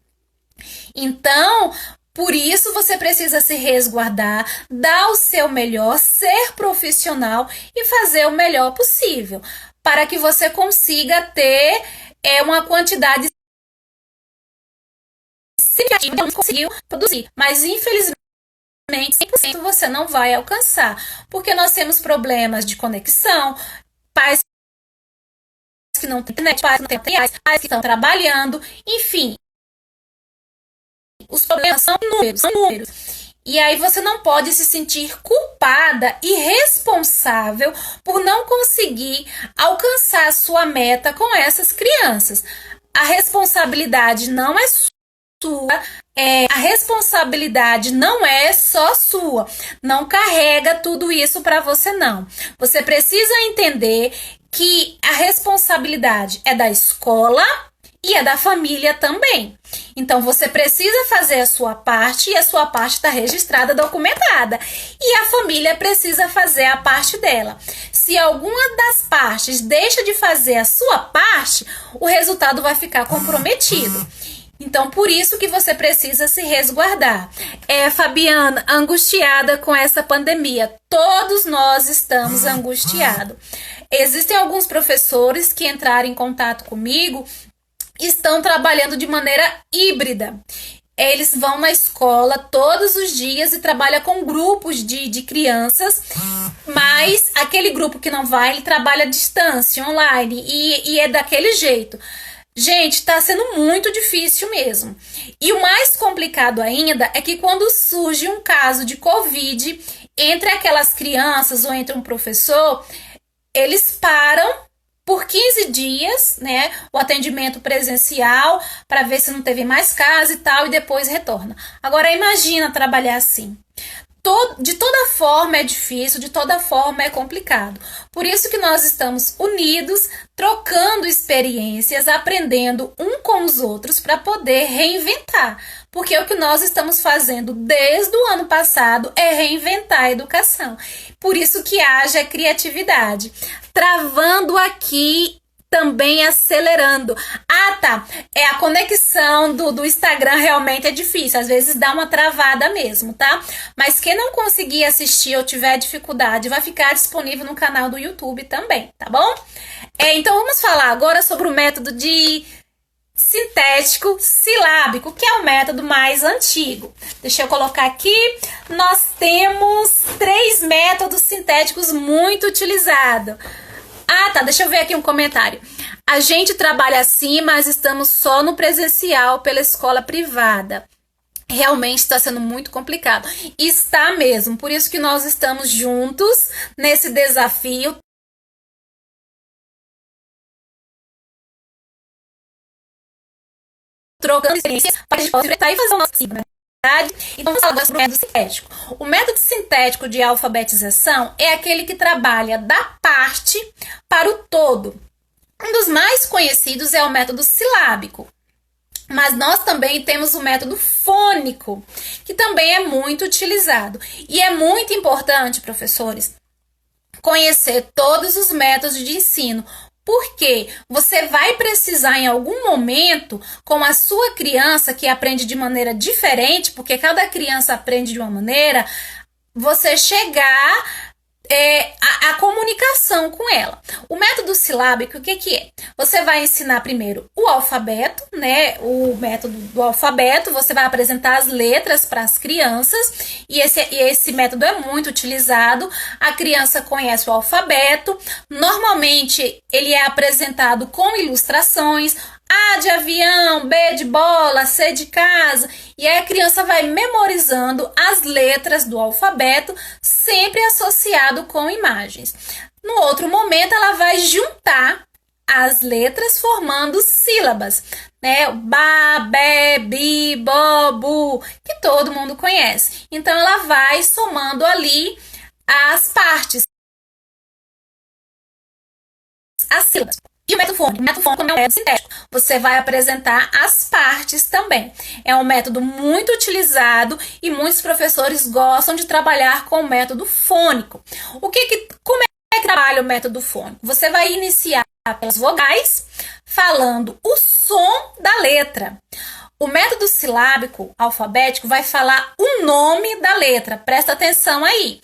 Então, por isso você precisa se resguardar, dar o seu melhor, ser profissional e fazer o melhor possível, para que você consiga ter uma quantidade significativa que não conseguiu produzir. Mas, infelizmente, 100% você não vai alcançar, porque nós temos problemas de conexão, pais que não têm internet, pais que não têm materiais, pais que estão trabalhando, enfim. Os problemas são inúmeros. E aí você não pode se sentir culpada e responsável por não conseguir alcançar a sua meta com essas crianças. A responsabilidade não é sua, a responsabilidade não é só sua. Não carrega tudo isso para você, não. Você precisa entender que a responsabilidade é da escola e é da família também. Então, você precisa fazer a sua parte e a sua parte está registrada, documentada. E a família precisa fazer a parte dela. Se alguma das partes deixa de fazer a sua parte, o resultado vai ficar comprometido. Então, por isso que você precisa se resguardar. Fabiana, angustiada com essa pandemia. Todos nós estamos angustiados. Existem alguns professores que entraram em contato comigo, estão trabalhando de maneira híbrida. Eles vão na escola todos os dias e trabalham com grupos de crianças, mas aquele grupo que não vai, ele trabalha à distância, online, e é daquele jeito. Gente, está sendo muito difícil mesmo. E o mais complicado ainda é que quando surge um caso de Covid entre aquelas crianças ou entre um professor, eles param por 15 dias, né, o atendimento presencial, para ver se não teve mais casos e tal, e depois retorna. Agora, imagina trabalhar assim. De toda forma é difícil, de toda forma é complicado. Por isso que nós estamos unidos, trocando experiências, aprendendo um com os outros para poder reinventar. Porque o que nós estamos fazendo desde o ano passado é reinventar a educação. Por isso que haja criatividade. Travando aqui, também acelerando. Tá. A conexão do Instagram realmente é difícil. Às vezes dá uma travada mesmo, tá? Mas quem não conseguir assistir ou tiver dificuldade, vai ficar disponível no canal do YouTube também, tá bom? Então vamos falar agora sobre o método de sintético silábico, que é o método mais antigo. Deixa eu colocar aqui. Nós temos 3 métodos sintéticos muito utilizados. Tá, deixa eu ver aqui um comentário. A gente trabalha assim, mas estamos só no presencial pela escola privada. Realmente está sendo muito complicado. Está mesmo, por isso que nós estamos juntos nesse desafio. Trocando experiências para a gente poder e fazer o nosso ciclo, né? Então, vamos falar agora sobre o método sintético. O método sintético de alfabetização é aquele que trabalha da parte para o todo. Um dos mais conhecidos é o método silábico. Mas nós também temos o método fônico, que também é muito utilizado. E é muito importante, professores, conhecer todos os métodos de ensino, porque você vai precisar em algum momento, com a sua criança que aprende de maneira diferente, porque cada criança aprende de uma maneira, você chegar a comunicação com ela. O método silábico, o que é? Você vai ensinar primeiro o alfabeto, né? O método do alfabeto, você vai apresentar as letras para as crianças, e esse método é muito utilizado. A criança conhece o alfabeto, normalmente ele é apresentado com ilustrações, A de avião, B de bola, C de casa, e aí a criança vai memorizando as letras do alfabeto, sempre associado com imagens. No outro momento, ela vai juntar as letras formando sílabas, né? Ba, be, bi, bo, bu, que todo mundo conhece. Então, ela vai somando ali as partes, as sílabas. E o método fônico é um método sintético. Você vai apresentar as partes também. É um método muito utilizado e muitos professores gostam de trabalhar com o método fônico. Como é que trabalha o método fônico? Você vai iniciar pelas vogais, falando o som da letra. O método silábico alfabético vai falar o nome da letra. Presta atenção aí.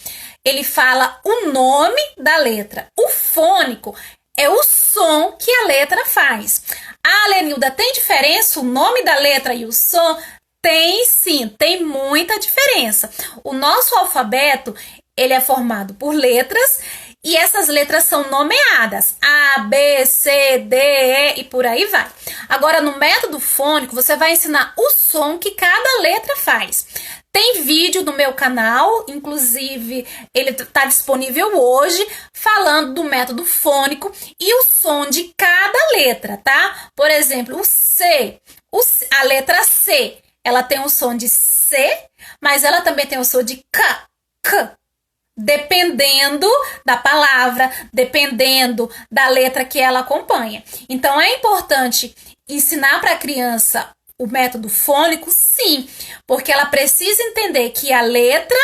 Ele fala o nome da letra. O fônico é o som que a letra faz. Ah, Lenilda, tem diferença o nome da letra e o som? Tem sim, tem muita diferença. O nosso alfabeto, ele é formado por letras e essas letras são nomeadas. A, B, C, D, E e por aí vai. Agora, no método fônico, você vai ensinar o som que cada letra faz. Tem vídeo no meu canal, inclusive ele está disponível hoje, falando do método fônico e o som de cada letra, tá? Por exemplo, o C, a letra C, ela tem o som de C, mas ela também tem o som de K, dependendo da palavra, dependendo da letra que ela acompanha. Então, é importante ensinar para a criança o método fônico, sim, porque ela precisa entender que a letra,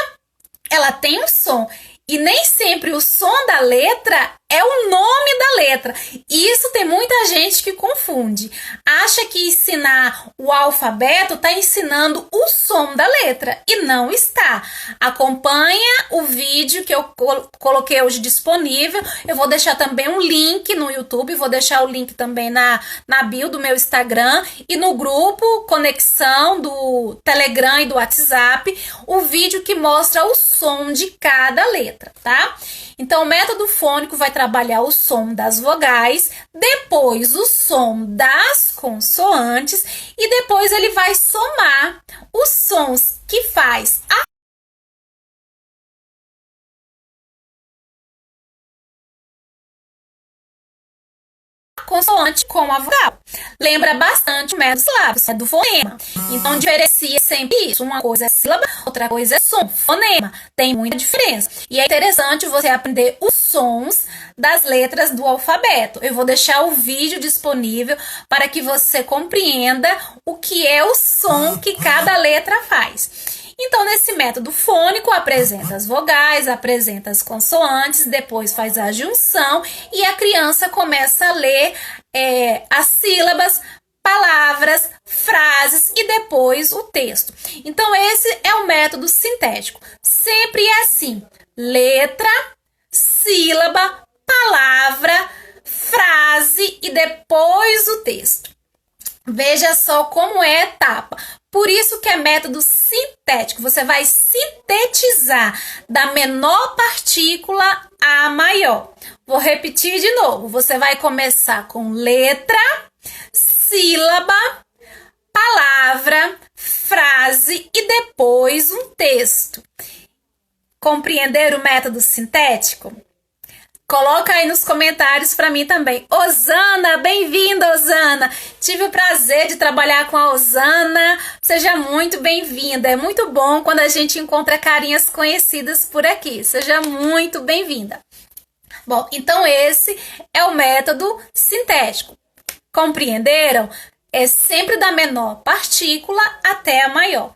ela tem um som, e nem sempre o som da letra é o nome da letra. Isso tem muita gente que confunde. Acha que ensinar o alfabeto está ensinando o som da letra, e não está. Acompanha o vídeo que eu coloquei hoje disponível. Eu vou deixar também um link no YouTube, vou deixar o link também na bio do meu Instagram e no grupo Conexão do Telegram e do WhatsApp, o vídeo que mostra o som de cada letra, tá? Então, o método fônico vai trabalhar o som das vogais, depois o som das consoantes e depois ele vai somar os sons que faz a consoante com a vogal. Lembra bastante o método silábico, do fonema. Então, diferencia sempre isso. Uma coisa é sílaba, outra coisa é som. Fonema. Tem muita diferença. E é interessante você aprender os sons das letras do alfabeto. Eu vou deixar o vídeo disponível para que você compreenda o que é o som que cada letra faz. Então, nesse método fônico, apresenta as vogais, apresenta as consoantes, depois faz a junção e a criança começa a ler as sílabas, palavras, frases e depois o texto. Então, esse é o método sintético. Sempre é assim: letra, sílaba, palavra, frase e depois o texto. Veja só como é a etapa. Por isso que é método sintético. Você vai sintetizar da menor partícula à maior. Vou repetir de novo. Você vai começar com letra, sílaba, palavra, frase e depois um texto. Compreenderam o método sintético? Coloca aí nos comentários para mim também. Osana, bem-vinda, Osana. Tive o prazer de trabalhar com a Osana. Seja muito bem-vinda. É muito bom quando a gente encontra carinhas conhecidas por aqui. Seja muito bem-vinda. Bom, então esse é o método sintético. Compreenderam? É sempre da menor partícula até a maior.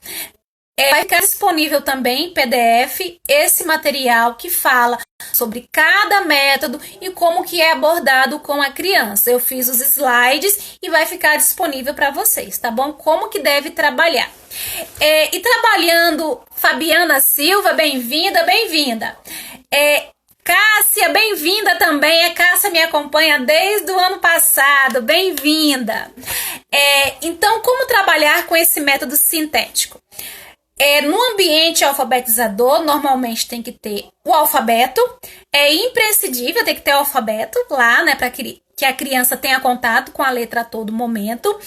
Vai ficar disponível também em PDF esse material que fala sobre cada método e como que é abordado com a criança. Eu fiz os slides e vai ficar disponível para vocês, tá bom? Como que deve trabalhar. E trabalhando, Fabiana Silva, bem-vinda, bem-vinda. Cássia, bem-vinda também. A Cássia me acompanha desde o ano passado. Bem-vinda. Então, como trabalhar com esse método sintético? No ambiente alfabetizador, normalmente tem que ter o alfabeto. É imprescindível ter que ter o alfabeto lá, né, para que a criança tenha contato com a letra a todo momento.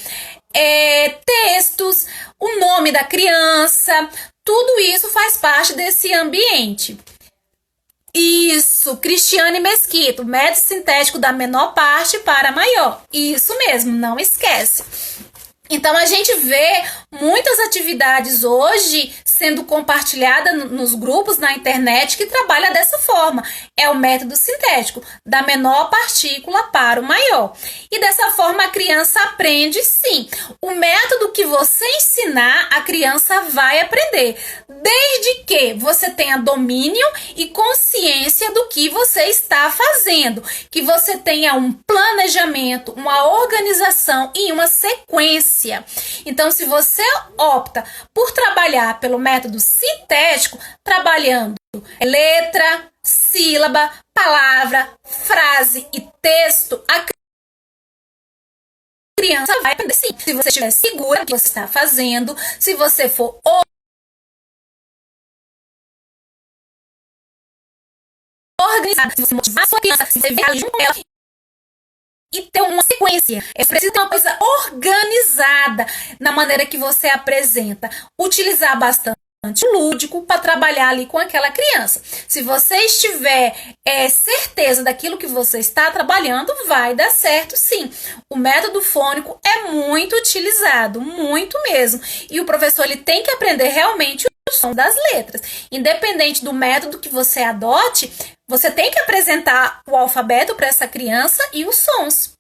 Textos, o nome da criança, tudo isso faz parte desse ambiente. Isso, Cristiane Mesquita, método sintético da menor parte para a maior. Isso mesmo, não esquece. Então, a gente vê muitas atividades hoje sendo compartilhadas nos grupos na internet que trabalha dessa forma. É o método sintético, da menor partícula para o maior. E dessa forma a criança aprende sim. O método que você ensinar, a criança vai aprender. Desde que você tenha domínio e consciência do que você está fazendo. Que você tenha um planejamento, uma organização e uma sequência. Então, se você opta por trabalhar pelo método sintético, trabalhando letra, sílaba, palavra, frase e texto, a criança vai aprender sim. Se você estiver segura do que você está fazendo, se você for organizada, se você motivar a sua criança, se você viajar junto com ela e ter uma sequência. É preciso ter uma coisa organizada na maneira que você apresenta. Utilizar bastante o lúdico para trabalhar ali com aquela criança. Se você estiver certeza daquilo que você está trabalhando, vai dar certo sim. O método fônico é muito utilizado, muito mesmo. E o professor ele tem que aprender realmente o som das letras. Independente do método que você adote, você tem que apresentar o alfabeto para essa criança e os sons.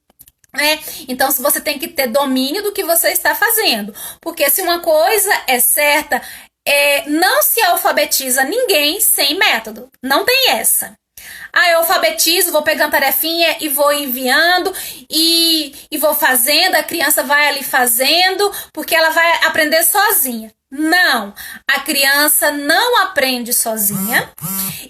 Então, você tem que ter domínio do que você está fazendo. Porque se uma coisa é certa, não se alfabetiza ninguém sem método. Não tem essa. Eu alfabetizo, vou pegando tarefinha e vou enviando e vou fazendo, a criança vai ali fazendo, porque ela vai aprender sozinha. Não, a criança não aprende sozinha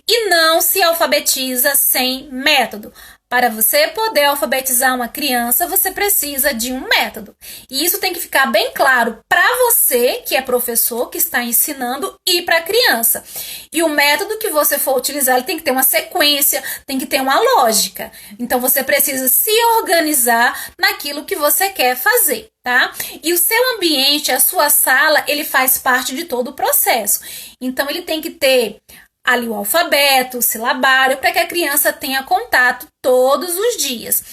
e não se alfabetiza sem método. Para você poder alfabetizar uma criança, você precisa de um método. E isso tem que ficar bem claro para você, que é professor, que está ensinando, e para a criança. E o método que você for utilizar, ele tem que ter uma sequência, tem que ter uma lógica. Então, você precisa se organizar naquilo que você quer fazer, tá? E o seu ambiente, a sua sala, ele faz parte de todo o processo. Então, ele tem que ter ali o alfabeto, o silabário, para que a criança tenha contato todos os dias.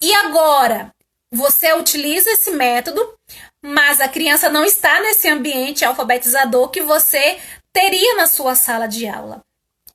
E agora, você utiliza esse método, mas a criança não está nesse ambiente alfabetizador que você teria na sua sala de aula.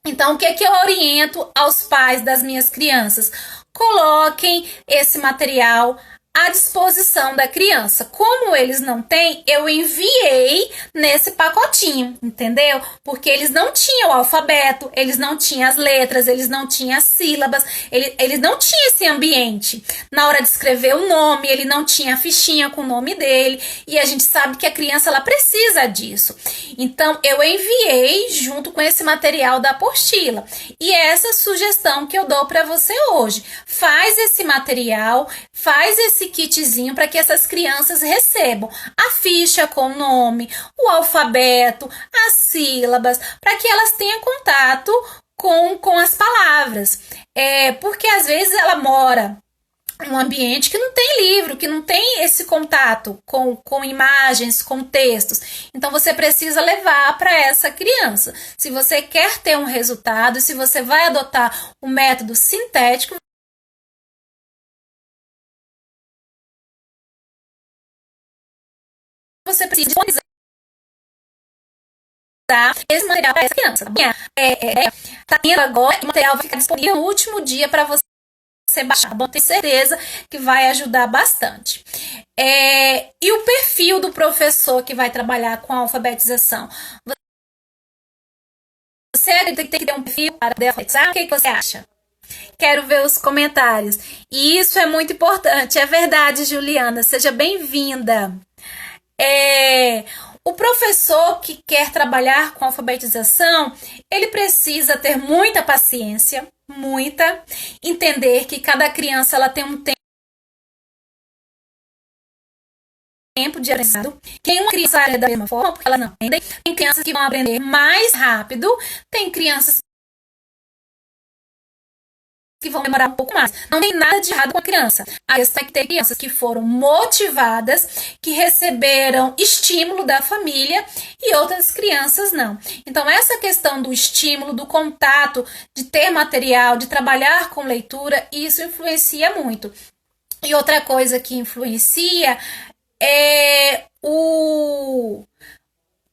Então, o que eu oriento aos pais das minhas crianças? Coloquem esse material à disposição da criança. Como eles não têm, eu enviei nesse pacotinho, entendeu? Porque eles não tinham o alfabeto, eles não tinham as letras, eles não tinham as sílabas, eles não tinham esse ambiente. Na hora de escrever o nome, ele não tinha a fichinha com o nome dele, e a gente sabe que a criança ela precisa disso. Então, eu enviei junto com esse material da apostila. E essa sugestão que eu dou para você hoje. Faz esse material, faz esse kitzinho para que essas crianças recebam a ficha com o nome, o alfabeto, as sílabas, para que elas tenham contato com as palavras. Porque às vezes ela mora em um ambiente que não tem livro, que não tem esse contato com imagens, com textos. Então, você precisa levar para essa criança. Se você quer ter um resultado, se você vai adotar o método sintético, você precisa disponibilizar esse material para essa criança. Tá tendo agora, o material vai ficar disponível no último dia para você baixar. Bom, tenho certeza que vai ajudar bastante. E o perfil do professor que vai trabalhar com a alfabetização? Você acredita que tem que ter um perfil para poder alfabetizar? O que você acha? Quero ver os comentários. E isso é muito importante. É verdade, Juliana. Seja bem-vinda. O professor que quer trabalhar com alfabetização, ele precisa ter muita paciência, muita, entender que cada criança ela tem um tempo de aprendizado. Quem uma criança aprende da mesma forma, porque ela não aprende. Tem crianças que vão aprender mais rápido, tem crianças que vão demorar um pouco mais. Não tem nada de errado com a criança. A questão é que tem crianças que foram motivadas, que receberam estímulo da família e outras crianças não. Então, essa questão do estímulo, do contato, de ter material, de trabalhar com leitura, isso influencia muito. E outra coisa que influencia é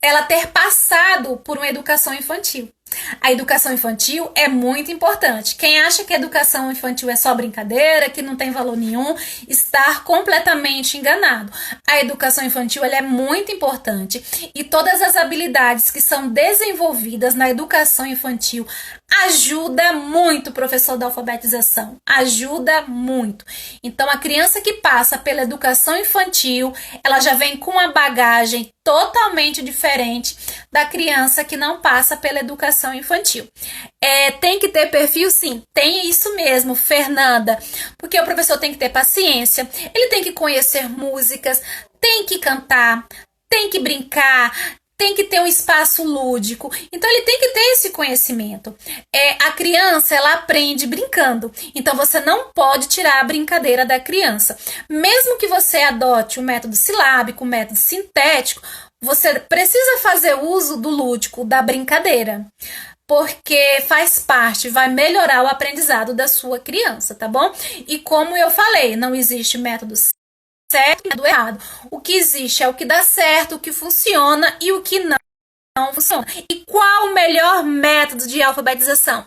ela ter passado por uma educação infantil. A educação infantil é muito importante. Quem acha que a educação infantil é só brincadeira, que não tem valor nenhum, está completamente enganado. A educação infantil ela é muito importante e todas as habilidades que são desenvolvidas na educação infantil ajuda muito o professor da alfabetização, ajuda muito. Então, a criança que passa pela educação infantil, ela já vem com uma bagagem totalmente diferente da criança que não passa pela educação infantil. Tem que ter perfil, sim, tem isso mesmo, Fernanda, porque o professor tem que ter paciência, ele tem que conhecer músicas, tem que cantar, tem que brincar, tem que ter um espaço lúdico, então ele tem que ter esse conhecimento. A criança, ela aprende brincando, então você não pode tirar a brincadeira da criança. Mesmo que você adote o método silábico, o método sintético, você precisa fazer uso do lúdico, da brincadeira, porque faz parte, vai melhorar o aprendizado da sua criança, tá bom? E como eu falei, não existe método certo e do errado. O que existe é o que dá certo, o que funciona e o que não funciona. E qual o melhor método de alfabetização?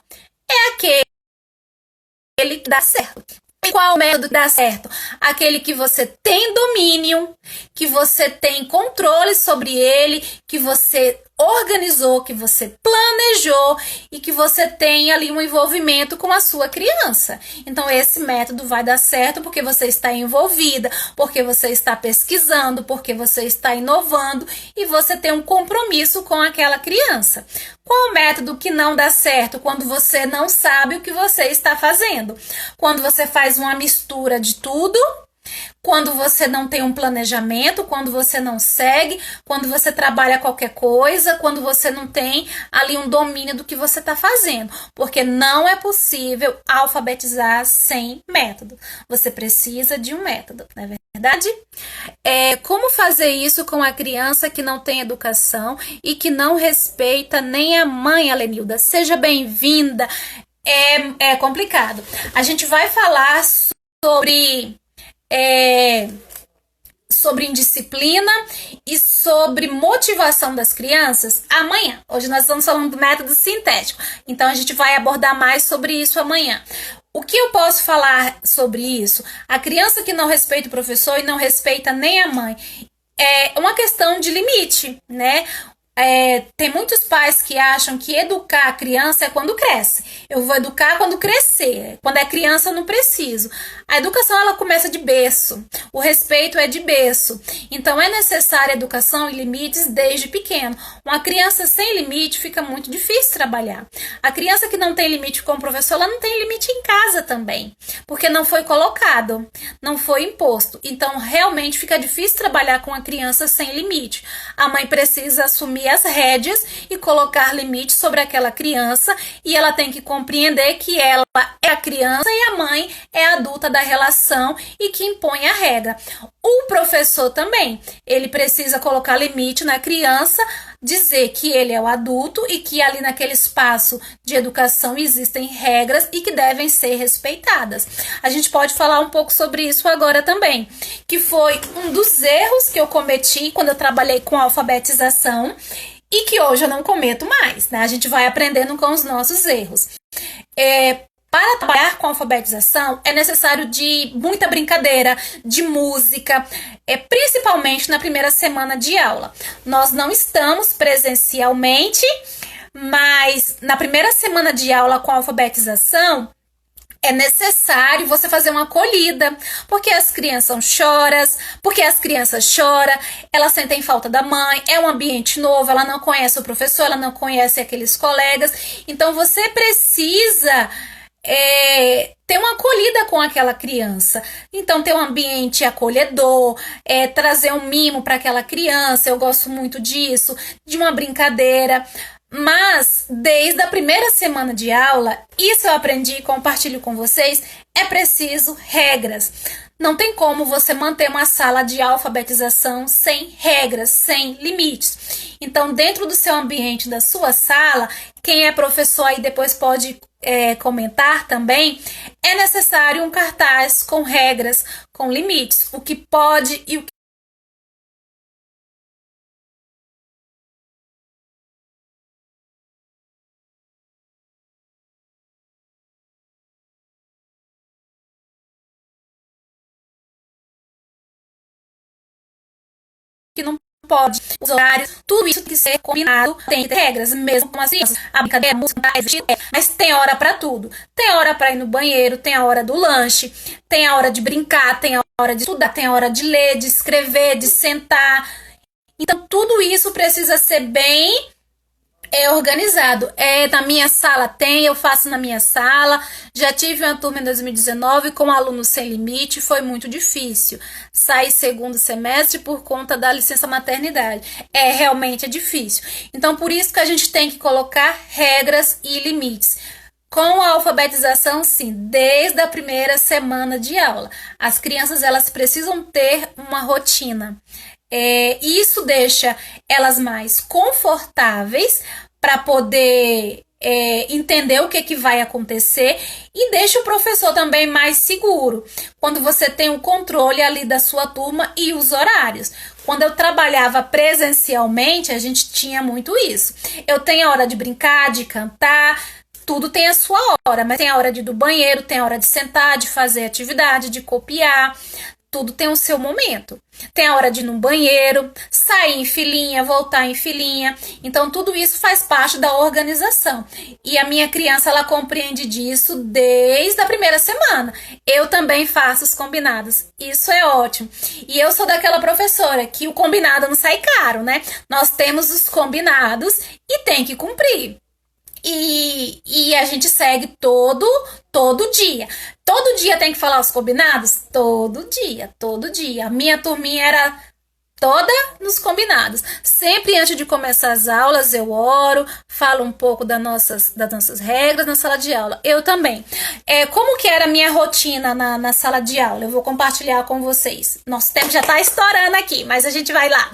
É aquele que dá certo. E qual o método que dá certo? Aquele que você tem domínio, que você tem controle sobre ele, que você organizou, que você planejou e que você tem ali um envolvimento com a sua criança. Então, esse método vai dar certo porque você está envolvida, porque você está pesquisando, porque você está inovando e você tem um compromisso com aquela criança. Qual o método que não dá certo? Quando você não sabe o que você está fazendo. Quando você faz uma mistura de tudo, quando você não tem um planejamento, quando você não segue, quando você trabalha qualquer coisa, quando você não tem ali um domínio do que você está fazendo. Porque não é possível alfabetizar sem método. Você precisa de um método, não é verdade? Como fazer isso com a criança que não tem educação e que não respeita nem a mãe, Alenilda? Seja bem-vinda. É complicado. A gente vai falar sobre indisciplina e sobre motivação das crianças amanhã. Hoje nós estamos falando do método sintético, então a gente vai abordar mais sobre isso amanhã. O que eu posso falar sobre isso? A criança que não respeita o professor e não respeita nem a mãe é uma questão de limite, né? Tem muitos pais que acham que educar a criança é quando cresce. Eu vou educar quando crescer. Quando é criança, eu não preciso. A educação, ela começa de berço. O respeito é de berço. Então, é necessária educação e limites desde pequeno. Uma criança sem limite fica muito difícil trabalhar. A criança que não tem limite com o professor, ela não tem limite em casa também. Porque não foi colocado, não foi imposto. Então, realmente fica difícil trabalhar com a criança sem limite. A mãe precisa assumir as rédeas e colocar limites sobre aquela criança e ela tem que compreender que ela é a criança e a mãe é a adulta da relação e que impõe a regra. O professor também, ele precisa colocar limite na criança, dizer que ele é o adulto e que ali naquele espaço de educação existem regras e que devem ser respeitadas. A gente pode falar um pouco sobre isso agora também, que foi um dos erros que eu cometi quando eu trabalhei com alfabetização e que hoje eu não cometo mais, né? A gente vai aprendendo com os nossos erros. Para trabalhar com alfabetização é necessário de muita brincadeira, de música, principalmente na primeira semana de aula. Nós não estamos presencialmente, mas na primeira semana de aula com alfabetização, É necessário você fazer uma acolhida, porque as crianças choram, elas sentem falta da mãe, é um ambiente novo, ela não conhece o professor, ela não conhece aqueles colegas, então você precisa ter uma acolhida com aquela criança. Então, ter um ambiente acolhedor, trazer um mimo para aquela criança, eu gosto muito disso, de uma brincadeira. Mas, desde a primeira semana de aula, isso eu aprendi e compartilho com vocês, é preciso regras. Não tem como você manter uma sala de alfabetização sem regras, sem limites. Então, dentro do seu ambiente, da sua sala, quem é professor aí depois pode comentar também, é necessário um cartaz com regras, com limites, o que pode e o que não pode, os horários, tudo isso tem que ser combinado, tem que ter regras, mesmo com as crianças. A brincadeira, a música, mas tem hora para tudo. Tem hora para ir no banheiro, tem a hora do lanche, tem a hora de brincar, tem a hora de estudar, tem a hora de ler, de escrever, de sentar. Então, tudo isso precisa ser bem organizado. Na minha sala tem, eu faço na minha sala. Já tive uma turma em 2019 com alunos sem limite, foi muito difícil. Saí segundo semestre por conta da licença maternidade. Realmente é difícil. Então, por isso que a gente tem que colocar regras e limites. Com a alfabetização, sim, desde a primeira semana de aula. As crianças, elas precisam ter uma rotina. Isso deixa elas mais confortáveis para poder entender o que vai acontecer e deixa o professor também mais seguro, quando você tem o controle ali da sua turma e os horários. Quando eu trabalhava presencialmente, a gente tinha muito isso. Eu tenho a hora de brincar, de cantar, tudo tem a sua hora, mas tem a hora de ir do banheiro, tem a hora de sentar, de fazer atividade, de copiar. Tudo tem o seu momento. Tem a hora de ir no banheiro, sair em filinha, voltar em filinha. Então, tudo isso faz parte da organização. E a minha criança, ela compreende disso desde a primeira semana. Eu também faço os combinados. Isso é ótimo. E eu sou daquela professora que o combinado não sai caro, né? Nós temos os combinados e tem que cumprir. E a gente segue todo dia. Todo dia tem que falar os combinados? Todo dia, todo dia. A minha turminha era toda nos combinados. Sempre antes de começar as aulas, eu oro, falo um pouco das nossas regras na sala de aula. Eu também. Como que era a minha rotina na sala de aula? Eu vou compartilhar com vocês. Nosso tempo já tá estourando aqui, mas a gente vai lá.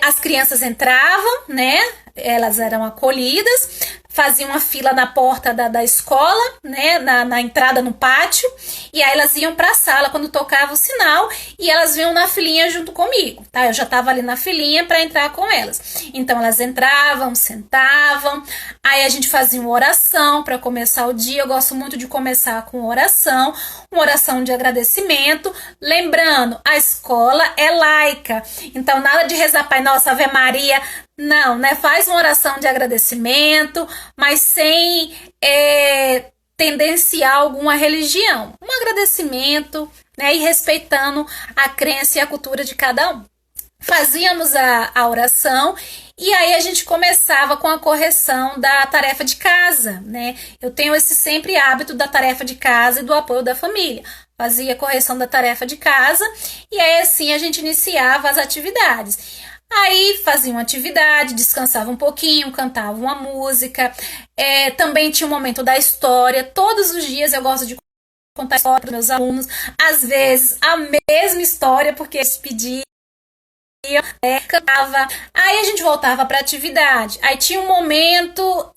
As crianças entravam, né? Elas eram acolhidas, faziam uma fila na porta da escola, né, na entrada no pátio, e aí elas iam para a sala quando tocava o sinal, e elas vinham na filinha junto comigo, tá? Eu já estava ali na filinha para entrar com elas. Então elas entravam, sentavam, aí a gente fazia uma oração para começar o dia. Eu gosto muito de começar com oração, uma oração de agradecimento, lembrando, a escola é laica, então nada de rezar Pai Nosso, Ave Maria. Não, né? Faz uma oração de agradecimento, mas sem tendenciar alguma religião. Um agradecimento, né? E respeitando a crença e a cultura de cada um. Fazíamos a oração e aí a gente começava com a correção da tarefa de casa, né? Eu tenho esse sempre hábito da tarefa de casa e do apoio da família. Fazia a correção da tarefa de casa e aí assim a gente iniciava as atividades. Aí fazia uma atividade, descansava um pouquinho, cantava uma música. Também tinha o momento da história. Todos os dias eu gosto de contar história para meus alunos. Às vezes a mesma história, porque eles pediam. Cantava, aí a gente voltava para atividade. Aí tinha um momento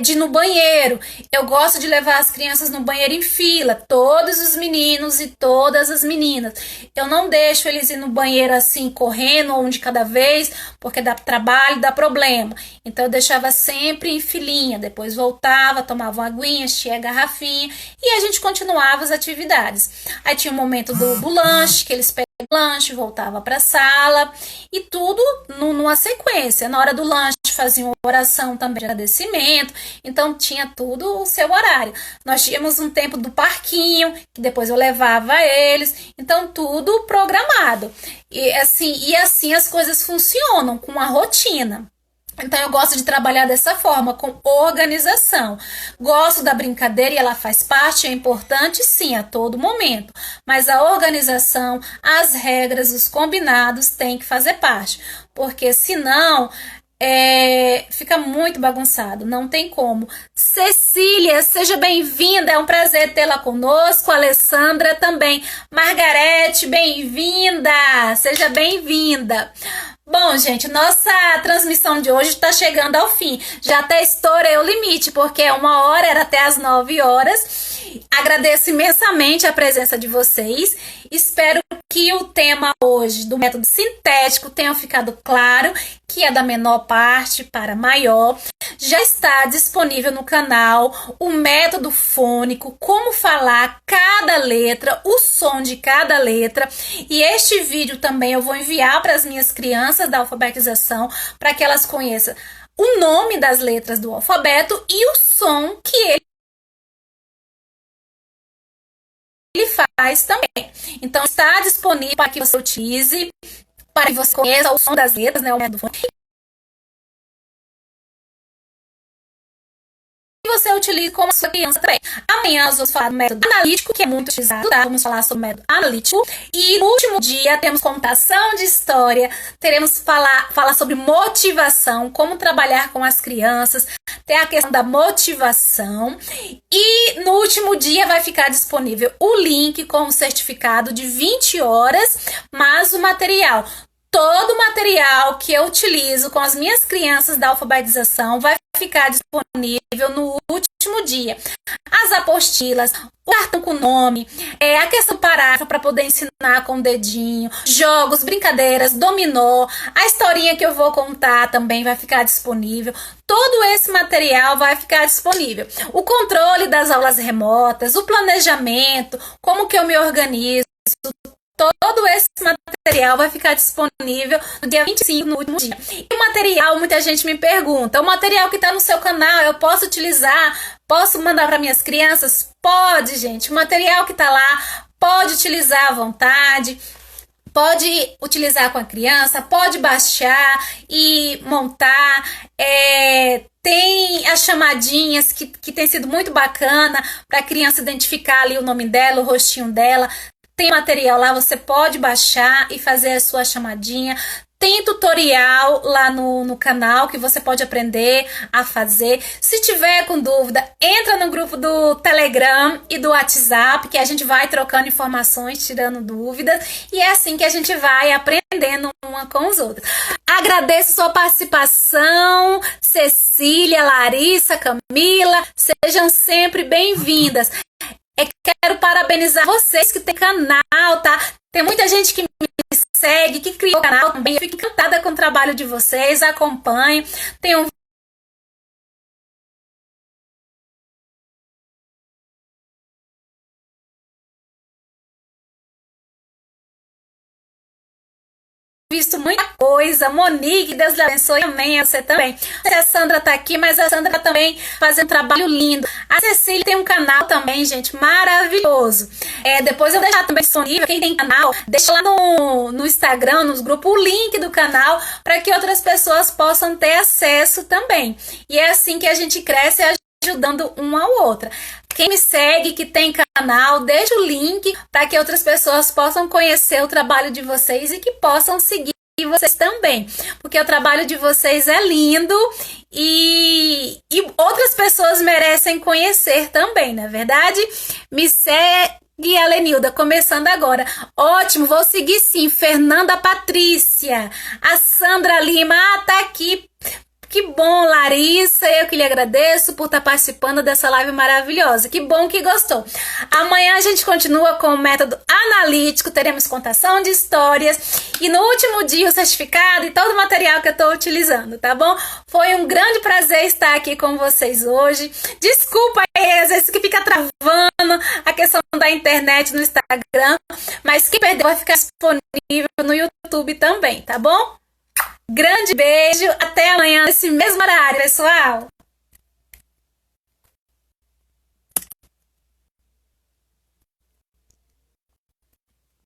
de ir no banheiro. Eu gosto de levar as crianças no banheiro em fila, todos os meninos e todas as meninas. Eu não deixo eles ir no banheiro assim, correndo, um de cada vez, porque dá trabalho, dá problema. Então eu deixava sempre em filinha, depois voltava, tomava uma aguinha, enchia a garrafinha e a gente continuava as atividades. Aí tinha o momento do lanche, que eles lanche, voltava para a sala e tudo numa sequência. Na hora do lanche fazia uma oração também de agradecimento, então tinha tudo o seu horário. Nós tínhamos um tempo do parquinho, que depois eu levava eles, então tudo programado. E assim as coisas funcionam, com a rotina. Então eu gosto de trabalhar dessa forma, com organização. Gosto da brincadeira e ela faz parte, é importante sim, a todo momento. Mas a organização, as regras, os combinados têm que fazer parte. Porque senão fica muito bagunçado, não tem como. Cecília, seja bem-vinda, é um prazer tê-la conosco. Alessandra também. Margarete, bem-vinda, seja bem-vinda. Bom, gente, nossa transmissão de hoje está chegando ao fim. Já até estourei o limite, porque é 1h, era até as 9h. Agradeço imensamente a presença de vocês. Espero que o tema hoje do método sintético tenha ficado claro, que é da menor parte para maior. Já está disponível no canal o método fônico, como falar cada letra, o som de cada letra. E este vídeo também eu vou enviar para as minhas crianças da alfabetização, para que elas conheçam o nome das letras do alfabeto e o som que ele faz também. Então está disponível para que você utilize, para que você conheça o som das letras, né, o método fônico. Você utiliza como a sua criança também. Amanhã nós vamos falar do método analítico, que é muito utilizado, tá? Vamos falar sobre o método analítico. E no último dia temos contação de história, teremos falar sobre motivação, como trabalhar com as crianças, tem a questão da motivação. E no último dia vai ficar disponível o link com o certificado de 20 horas, mais o material. Todo o material que eu utilizo com as minhas crianças da alfabetização vai ficar disponível no último dia. As apostilas, o cartão com nome, a questão do parágrafo para poder ensinar com o dedinho, jogos, brincadeiras, dominó, a historinha que eu vou contar também vai ficar disponível. Todo esse material vai ficar disponível. O controle das aulas remotas, o planejamento, como que eu me organizo, todo esse material vai ficar disponível no dia 25, no último dia. E o material, muita gente me pergunta, o material que está no seu canal, eu posso utilizar? Posso mandar para minhas crianças? Pode, gente. O material que está lá, pode utilizar à vontade. Pode utilizar com a criança, pode baixar e montar. Tem as chamadinhas que tem sido muito bacana para a criança identificar ali o nome dela, o rostinho dela. Tem material lá, você pode baixar e fazer a sua chamadinha. Tem tutorial lá no canal que você pode aprender a fazer. Se tiver com dúvida, entra no grupo do Telegram e do WhatsApp, que a gente vai trocando informações, tirando dúvidas. E é assim que a gente vai aprendendo uma com os outros. Agradeço sua participação, Cecília, Larissa, Camila. Sejam sempre bem-vindas. Quero parabenizar vocês que tem canal, tá? Tem muita gente que me segue, que criou o canal também. Eu fico encantada com o trabalho de vocês, acompanho. Tenho visto muita coisa. Monique, Deus lhe abençoe, amém, você também. A Sandra tá aqui, mas a Sandra também faz um trabalho lindo. A Cecília tem um canal também, gente, maravilhoso. Depois eu vou deixar também disponível, quem tem canal, deixa lá no Instagram, nos grupos, o link do canal, para que outras pessoas possam ter acesso também. E é assim que a gente cresce, ajudando uma ao outra. Quem me segue, que tem canal, deixa o link para que outras pessoas possam conhecer o trabalho de vocês e que possam seguir vocês também, porque o trabalho de vocês é lindo e outras pessoas merecem conhecer também, não é verdade? Me segue, Alenilda, começando agora. Ótimo, vou seguir sim. Fernanda Patrícia, a Sandra Lima, tá aqui. Que bom, Larissa, eu que lhe agradeço por estar participando dessa live maravilhosa. Que bom que gostou. Amanhã a gente continua com o método analítico, teremos contação de histórias e no último dia o certificado e todo o material que eu estou utilizando, tá bom? Foi um grande prazer estar aqui com vocês hoje. Desculpa aí, às vezes que fica travando a questão da internet no Instagram, mas quem perdeu vai ficar disponível no YouTube também, tá bom? Grande beijo, até amanhã nesse mesmo horário, pessoal!